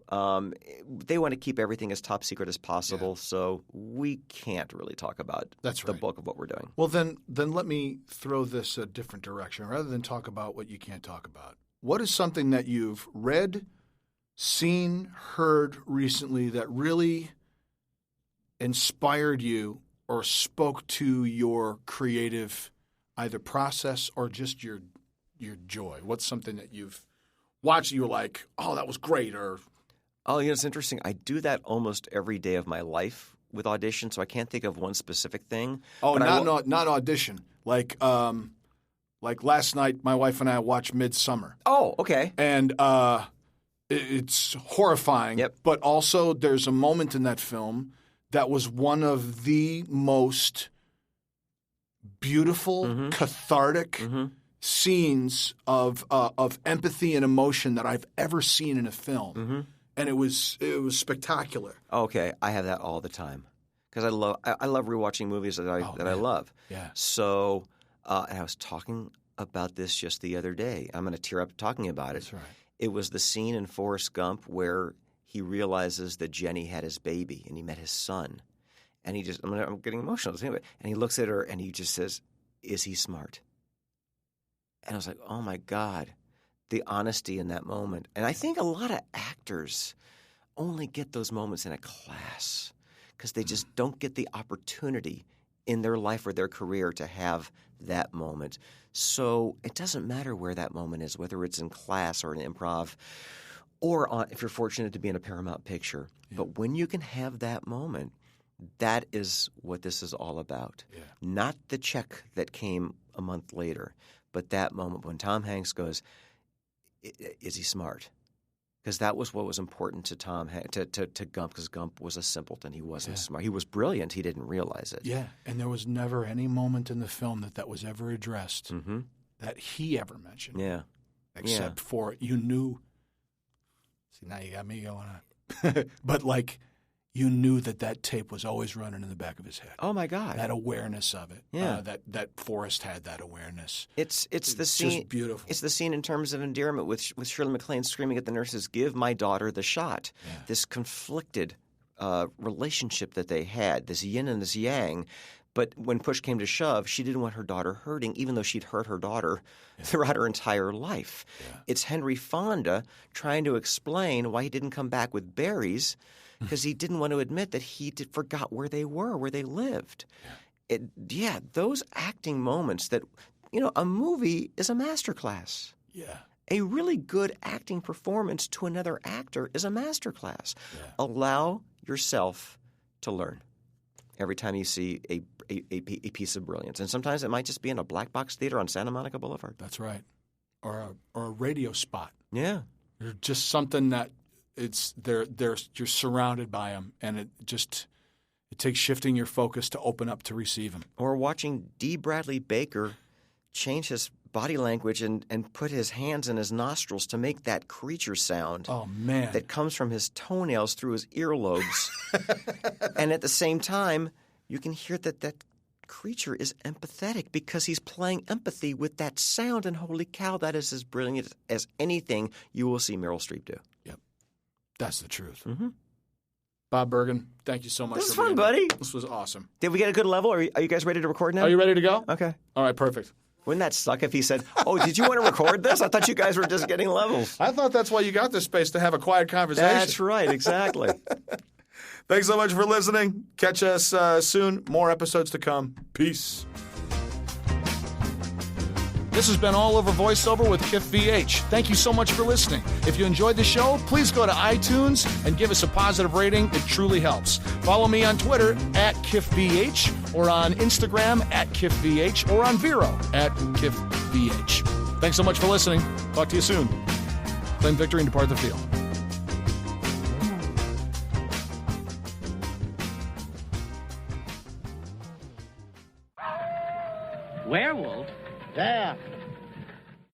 they want to keep everything as top secret as possible. Yeah. So we can't really talk about the bulk of what we're doing. Well, then let me throw this a different direction. Rather than talk about what you can't talk about, what is something that you've read, seen, heard recently that really inspired you or spoke to your creative either process or just your joy? What's something that you've watched and you were like, oh, that was great? Or it's interesting. I do that almost every day of my life with audition, so I can't think of one specific thing. Oh, not audition. Like last night, my wife and I watched Midsummer. Oh, okay. And it's horrifying. Yep. But also there's a moment in that film that was one of the most beautiful, cathartic scenes of empathy and emotion that I've ever seen in a film. Mm-hmm. And it was spectacular. Okay. I have that all the time because I love rewatching movies that I love. Yeah. So and I was talking about this just the other day. I'm going to tear up talking about it. That's right. It was the scene in Forrest Gump where he realizes that Jenny had his baby and he met his son. And he just – I'm getting emotional. Anyway, and he looks at her and he just says, is he smart? And I was like, oh, my God, the honesty in that moment. And I think a lot of actors only get those moments in a class because they just don't get the opportunity in their life or their career to have that moment. So it doesn't matter where that moment is, whether it's in class or in improv or if you're fortunate to be in a Paramount picture. Yeah. But when you can have that moment, that is what this is all about. Yeah. Not the check that came a month later, but that moment when Tom Hanks goes, is he smart? Because that was what was important to to Gump, because Gump was a simpleton. He wasn't smart. He was brilliant. He didn't realize it. Yeah, and there was never any moment in the film that was ever addressed that he ever mentioned. Yeah. Except for you knew. See, now you got me going on. But like, you knew that tape was always running in the back of his head. Oh my God. That awareness of it. Yeah. That Forrest had that awareness. It's the scene. Just beautiful. It's the scene in terms of endearment with Shirley MacLaine screaming at the nurses, "Give my daughter the shot." Yeah. This conflicted relationship that they had, this yin and this yang. But when push came to shove, she didn't want her daughter hurting, even though she'd hurt her daughter throughout her entire life. Yeah. It's Henry Fonda trying to explain why he didn't come back with berries, because he didn't want to admit that he forgot where they were, where they lived. Those acting moments that, a movie is a masterclass. Yeah. A really good acting performance to another actor is a masterclass. Yeah. Allow yourself to learn every time you see a piece of brilliance. And sometimes it might just be in a black box theater on Santa Monica Boulevard. That's right. Or a radio spot. Yeah. Or just something that you're surrounded by them, and it takes shifting your focus to open up to receive them. Or watching D. Bradley Baker change his body language and put his hands in his nostrils to make that creature sound. Oh, man. That comes from his toenails through his earlobes. And at the same time, you can hear that creature is empathetic because he's playing empathy with that sound. And holy cow, that is as brilliant as anything you will see Meryl Streep do. Yep. That's the truth. Mm-hmm. Bob Bergen, thank you so much. This was fun, buddy. This was awesome. Did we get a good level? Are you guys ready to record now? Are you ready to go? Okay. All right, perfect. Wouldn't that suck if he said, "Oh, did you want to record this? I thought you guys were just getting levels." I thought that's why you got this space, to have a quiet conversation. That's right, exactly. Thanks so much for listening. Catch us soon. More episodes to come. Peace. This has been All Over Voiceover with Kiff VH. Thank you so much for listening. If you enjoyed the show, please go to iTunes and give us a positive rating. It truly helps. Follow me on Twitter @KiffVH, or on Instagram @KiffVH, or on Vero @KiffVH. Thanks so much for listening. Talk to you soon. Claim victory and depart the field. Werewolf? Yeah.